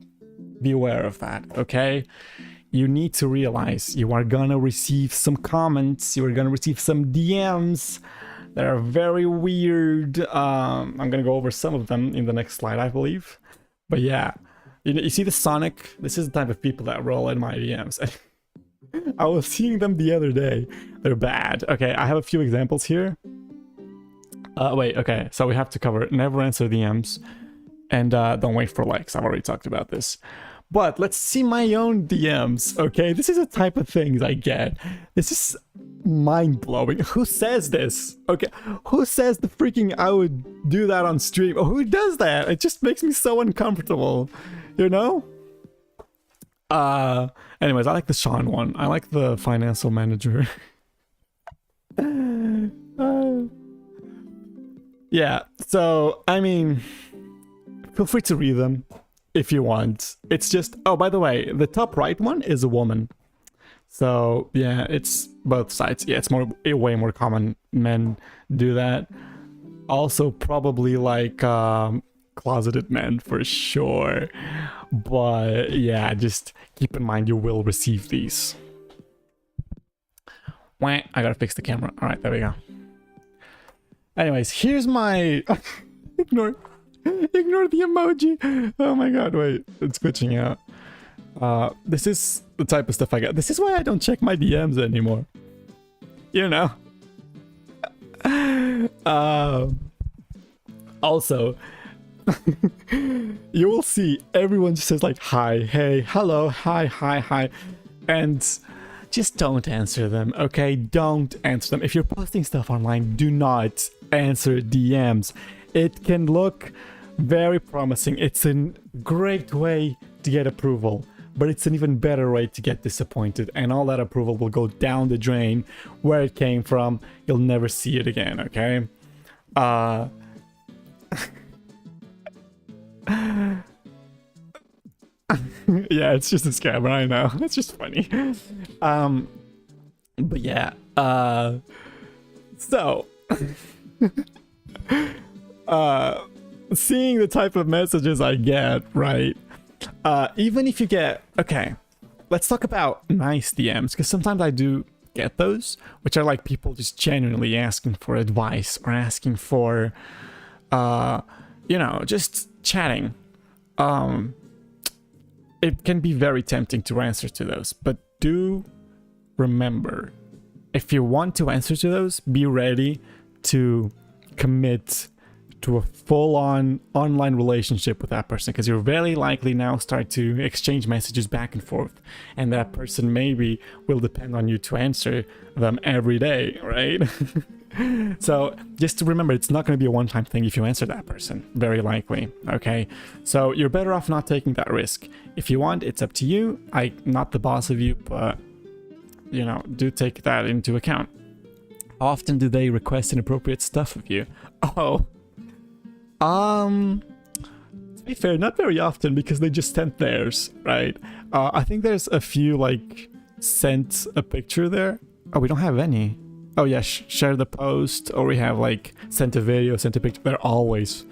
[SPEAKER 1] be aware of that, okay? You need to realize you are gonna receive some comments, you are gonna receive some DMs that are very weird. I'm gonna go over some of them in the next slide, I believe. But yeah, you see the Sonic? This is the type of people that roll in my DMs. I was seeing them the other day. They're bad. Okay, I have a few examples here. Wait, okay, so we have to cover never answer DMs and don't wait for likes. I've already talked about this. But let's see my own DMs, okay? This is the type of things I get. This is mind-blowing. Who says this? Okay, who says the freaking I would do that on stream? Who does that? It just makes me so uncomfortable, you know? Anyways, I like the Sean one. I like the financial manager. Yeah, so, I mean, feel free to read them if you want. It's just, oh, by the way, the top right one is a woman. So, yeah, it's both sides. Yeah, it's way more common men do that. Also, probably like closeted men for sure. But yeah, just keep in mind you will receive these. Wah, I gotta fix the camera. All right, there we go. Anyways, here's my... ignore the emoji. Oh my god, wait, it's glitching out. This is the type of stuff I get. This is why I don't check my DMs anymore. You know? Also, you will see everyone just says like, hi, hey, hello, hi. And just don't answer them, okay? Don't answer them. If you're posting stuff online, do not answer DMs. It can look very promising. It's a great way to get approval, but it's an even better way to get disappointed, and all that approval will go down the drain where it came from. You'll never see it again, okay? Yeah, it's just a scammer, I know. It's just funny. But yeah, so seeing the type of messages I get, right? Even if you get, okay, let's talk about nice DMs, because sometimes I do get those, which are like people just genuinely asking for advice or asking for, you know, just chatting. It can be very tempting to answer to those, but do remember, if you want to answer to those, be ready to commit to a full-on online relationship with that person, because you're very likely now start to exchange messages back and forth, and that person maybe will depend on you to answer them every day, right? So just to remember, it's not going to be a one-time thing if you answer that person, very likely, okay? So you're better off not taking that risk. If you want, it's up to you. I'm not the boss of you, but, you know, do take that into account. How often do they request inappropriate stuff of you? Oh, to be fair, not very often, because they just sent theirs, right? I think there's a few, like, sent a picture there. Oh, we don't have any. oh yeah, share the post, or we have like sent a video, sent a picture. They're always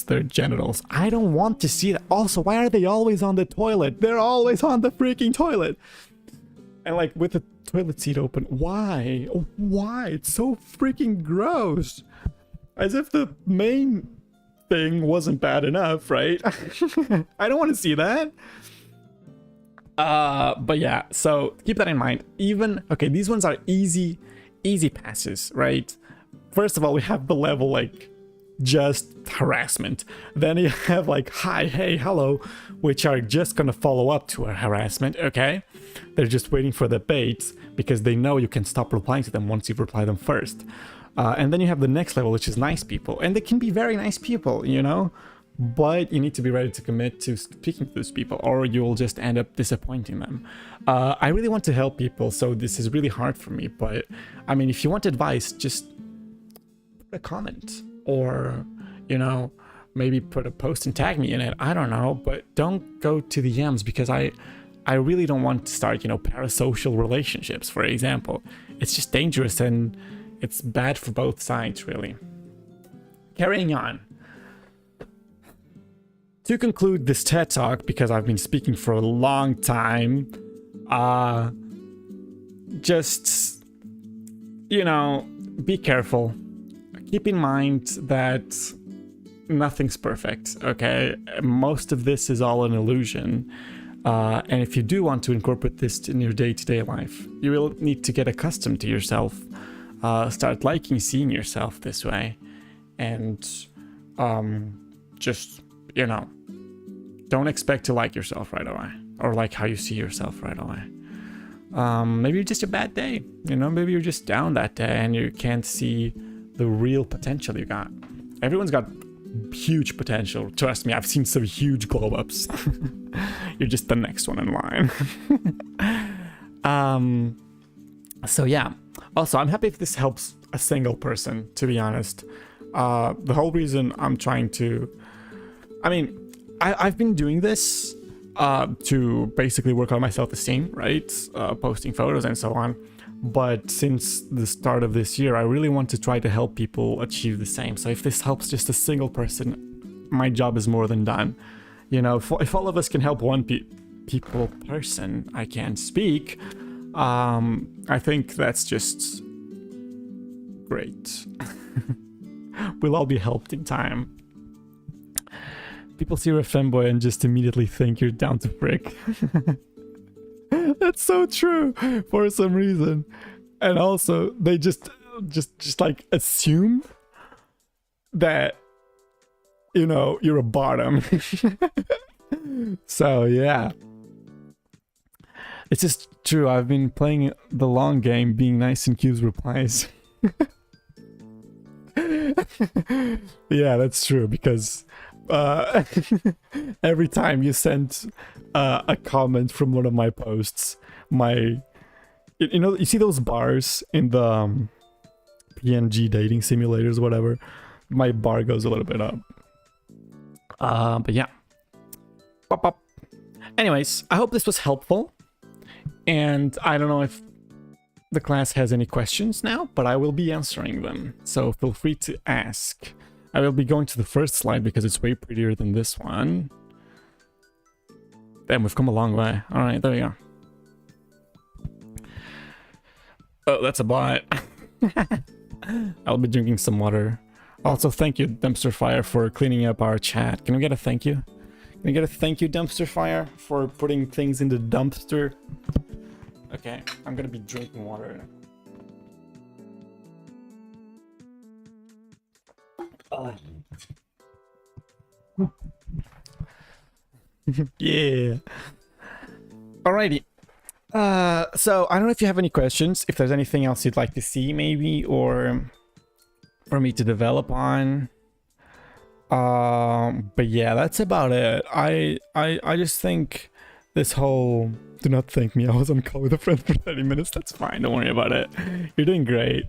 [SPEAKER 1] their genitals. I don't want to see that. Also, why are they always on the toilet? They're always on the freaking toilet. And like with the toilet seat open. Why? Why? It's so freaking gross. As if the main thing wasn't bad enough, right? I don't want to see that. But yeah, so keep that in mind. Even, okay, these ones are easy passes, right? First of all, we have the level like just harassment. Then you have like hi, hey, hello, which are just gonna follow up to a harassment, okay? They're just waiting for the bait because they know you can stop replying to them once you've replied them first. And then you have the next level, which is nice people. And they can be very nice people, you know? But you need to be ready to commit to speaking to those people, or you will just end up disappointing them. I really want to help people, so this is really hard for me. But, I mean, if you want advice, just put a comment. Or, you know, maybe put a post and tag me in it. I don't know. But don't go to the DMs, because I really don't want to start, you know, parasocial relationships, for example. It's just dangerous and it's bad for both sides, really. Carrying on. To conclude this TED Talk, because I've been speaking for a long time, just, you know, be careful. Keep in mind that nothing's perfect, okay? Most of this is all an illusion. And if you do want to incorporate this in your day-to-day life, you will need to get accustomed to yourself. Start liking seeing yourself this way. And just, you know, don't expect to like yourself right away, or like how you see yourself right away. Maybe it's just a bad day, you know, maybe you're just down that day and you can't see the real potential you got. Everyone's got huge potential. Trust me, I've seen some huge glow ups. You're just the next one in line. So yeah. Also, I'm happy if this helps a single person, to be honest. The whole reason I'm trying to, I mean, I've been doing this to basically work on my self-esteem, right? Posting photos and so on. But since the start of this year, I really want to try to help people achieve the same. So if this helps just a single person, my job is more than done. You know, if all of us can help one person, I can't speak. I think that's just great. We'll all be helped in time. People see you're a femboy and just immediately think you're down to frick. That's so true for some reason. And also they just like assume that, you know, you're a bottom. So yeah, it's just true. I've been playing the long game, being nice in Q's replies. Yeah, that's true, because every time you send a comment from one of my posts, you know, you see those bars in the PNG dating simulators, whatever, my bar goes a little bit up. But yeah. Pop, pop. Anyways, I hope this was helpful, and I don't know if the class has any questions now, but I will be answering them, so feel free to ask. I will be going to the first slide because it's way prettier than this one. Damn, we've come a long way. Alright, there we go. Oh, that's a bot. I'll be drinking some water. Also, thank you, Dumpster Fire, for cleaning up our chat. Can we get a thank you? Can we get a thank you, Dumpster Fire, for putting things in the dumpster? Okay, I'm gonna be drinking water. Yeah. Alrighty. So I don't know if you have any questions, if there's anything else you'd like to see maybe, or for me to develop on. But yeah, that's about it. I just think this whole, do not thank me, I was on call with a friend for 30 minutes, that's fine, don't worry about it. You're doing great.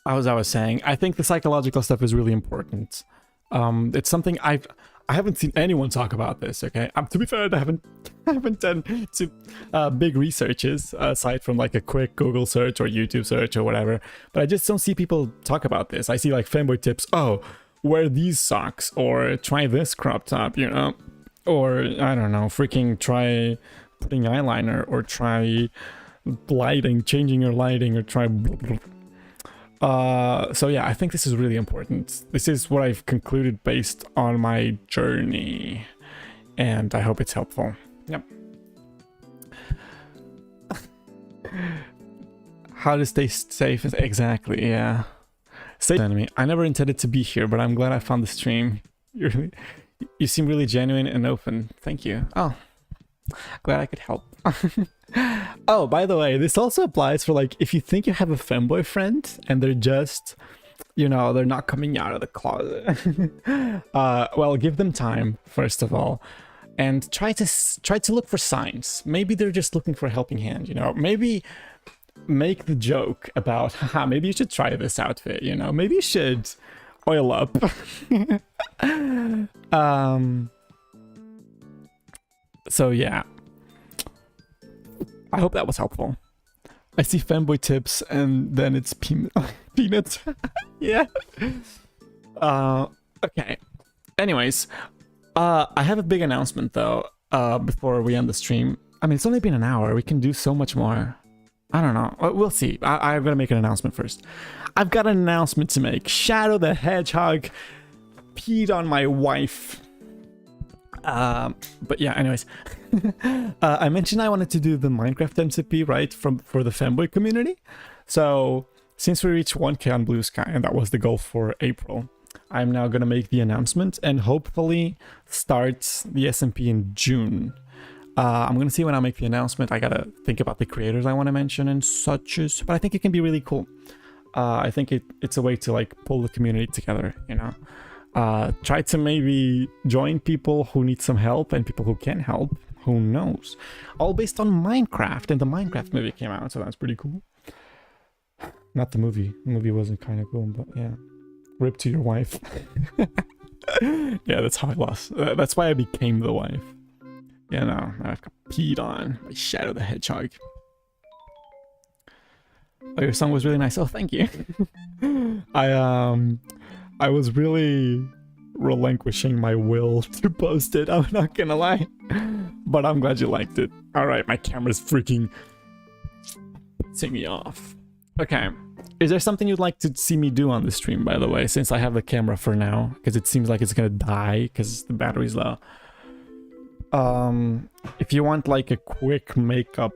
[SPEAKER 1] As I was saying, I think the psychological stuff is really important. It's something I haven't seen anyone talk about this, okay? To be fair, I haven't done too big researches aside from like a quick Google search or YouTube search or whatever. But I just don't see people talk about this. I see like Femboy tips, oh, wear these socks, or try this crop top, you know? Or, I don't know, freaking try putting eyeliner, or try lighting, changing your lighting, or try... So yeah, I think this is really important. This is what I've concluded based on my journey, and I hope it's helpful. Yep. How to stay safe is exactly, yeah. Stay enemy. I never intended to be here, but I'm glad I found the stream. You seem really genuine and open. Thank you. Oh, glad I could help. Oh, by the way, this also applies for like if you think you have a femboy friend and they're just, you know, they're not coming out of the closet. Well, give them time first of all, and try to look for signs. Maybe they're just looking for a helping hand, you know. Maybe make the joke about, haha, maybe you should try this outfit, you know. Maybe you should oil up. So yeah, I hope that was helpful. I see femboy tips and then it's peanuts. Yeah. Okay. Anyways, I have a big announcement though, before we end the stream. I mean, it's only been an hour. We can do so much more. I don't know. We'll see. I'm gonna make an announcement first. I've got an announcement to make. Shadow the Hedgehog peed on my wife. But yeah, anyways. I mentioned I wanted to do the Minecraft MCP, right, for the Femboy community. So since we reached 1K on Blue Sky, and that was the goal for April, I'm now gonna make the announcement and hopefully start the SMP in June. I'm gonna see when I make the announcement. I gotta think about the creators I want to mention and such, but I think it can be really cool. I think it's a way to like pull the community together, you know. Try to maybe join people who need some help and people who can help. Who knows? All based on Minecraft, and the Minecraft movie came out, so that's pretty cool. Not the movie. The movie wasn't kind of cool, but yeah. Rip to your wife. Yeah, that's how I lost. That's why I became the wife. You know, I got peed on by Shadow the Hedgehog. Oh, your song was really nice. Oh, thank you. I was really relinquishing my will to post it, I'm not gonna lie. But I'm glad you liked it. Alright, my camera's freaking pissing me off. Okay, is there something you'd like to see me do on the stream, by the way, since I have the camera for now? Because it seems like it's gonna die because the battery's low. If you want like a quick makeup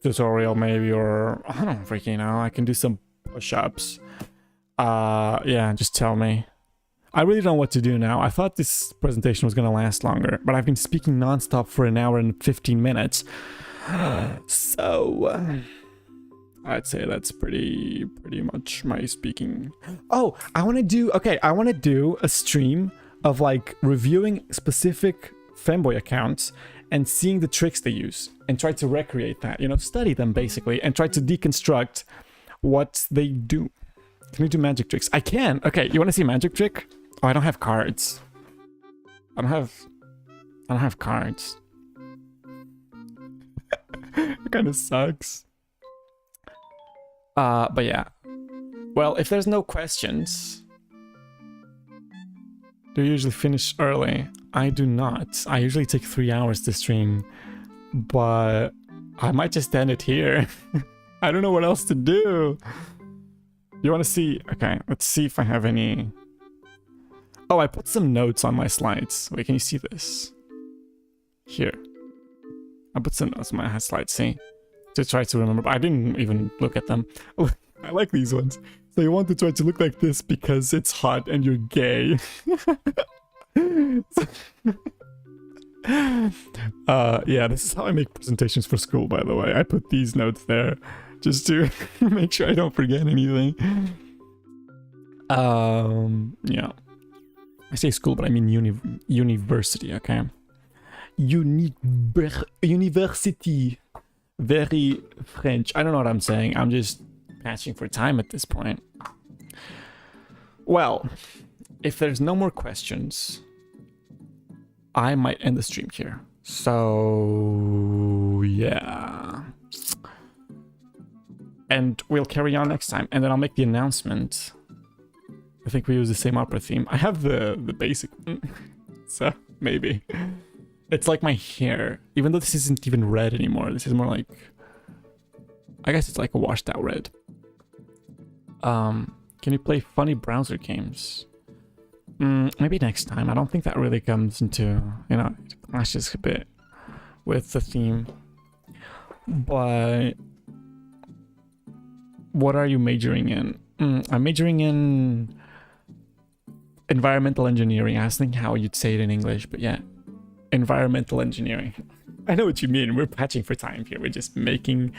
[SPEAKER 1] tutorial maybe, or I don't freaking know, I can do some push-ups. Yeah, just tell me. I really don't know what to do now. I thought this presentation was gonna last longer, but I've been speaking non-stop for an hour and 15 minutes. So I'd say that's pretty much my speaking. Oh, I want to do a stream of like reviewing specific Femboy accounts and seeing the tricks they use and try to recreate that, you know, study them basically and try to deconstruct what they do. Can we do magic tricks? I can. Okay, you want to see a magic trick? Oh, I don't have cards. I don't have cards. It kind of sucks. But yeah. Well, if there's no questions, do you usually finish early? I do not. I usually take 3 hours to stream, but I might just end it here. I don't know what else to do. You want to see? Okay, let's see if I have any. Oh, I put some notes on my slides. Wait, can you see this? Here. I put some notes on my slides, see? To try to remember. I didn't even look at them. Oh, I like these ones. So you want to try to look like this because it's hot and you're gay. Yeah, this is how I make presentations for school, by the way. I put these notes there just to make sure I don't forget anything. Yeah. I say school, but I mean university, okay? University. Very French. I don't know what I'm saying. I'm just patching for time at this point. Well, if there's no more questions, I might end the stream here. So yeah. And we'll carry on next time, and then I'll make the announcement. I think we use the same opera theme. I have the basic one, so maybe. It's like my hair, even though this isn't even red anymore. This is more like, I guess it's like a washed out red. Can you play funny browser games? Maybe next time. I don't think that really comes into, you know, it clashes a bit with the theme. But what are you majoring in? I'm majoring in environmental engineering. I was thinking how you'd say it in English, but yeah, environmental engineering. I know what you mean. We're patching for time here. We're just making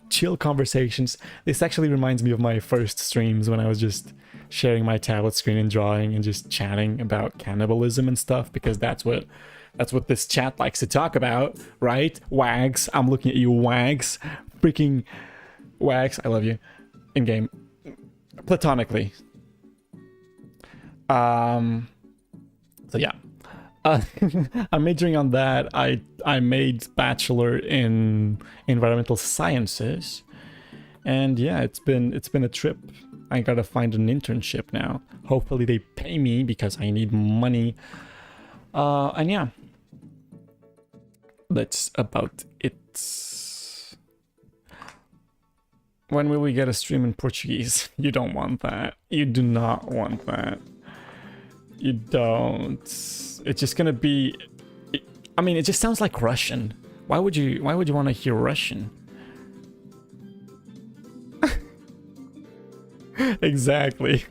[SPEAKER 1] chill conversations. This actually reminds me of my first streams when I was just sharing my tablet screen and drawing and just chatting about cannibalism and stuff, because that's what this chat likes to talk about, right? Wags. I'm looking at you, Wags. Freaking Wags. I love you. In game. Platonically. So yeah. I'm majoring on that. I made bachelor in environmental sciences, and yeah, it's been a trip. I gotta find an internship now. Hopefully they pay me because I need money. And yeah, that's about it. When will we get a stream in Portuguese? You don't want that. You do not want that. You don't. It's just gonna be. I mean, it just sounds like Russian. Why would you want to hear Russian? Exactly.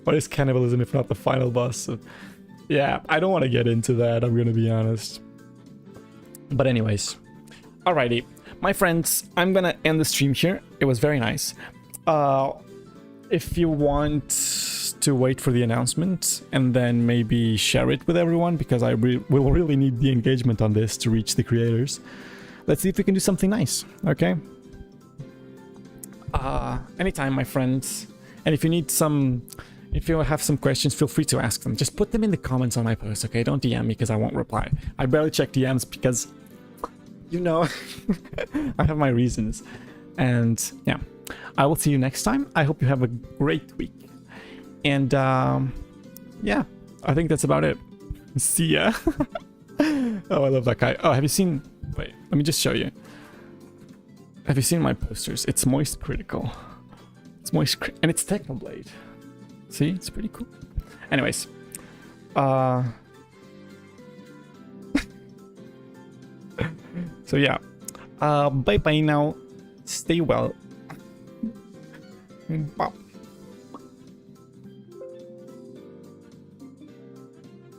[SPEAKER 1] What is cannibalism if not the final boss? Yeah, I don't want to get into that. I'm gonna be honest. But anyways, alrighty, my friends, I'm gonna end the stream here. It was very nice. If you want to wait for the announcement and then maybe share it with everyone, because I will really need the engagement on this to reach the creators. Let's see if we can do something nice, okay? Anytime, my friends. And if you need if you have some questions, feel free to ask them. Just put them in the comments on my post, okay? Don't DM me because I won't reply. I barely check DMs because, you know, I have my reasons. And yeah, I will see you next time. I hope you have a great week. And yeah, I think that's about it. See ya. Oh, I love that guy. Oh, have you seen... Wait, let me just show you. Have you seen my posters? It's Moist Critical. It's Moist and it's Technoblade. See? It's pretty cool. Anyways. So yeah. Bye-bye now. Stay well. Bye.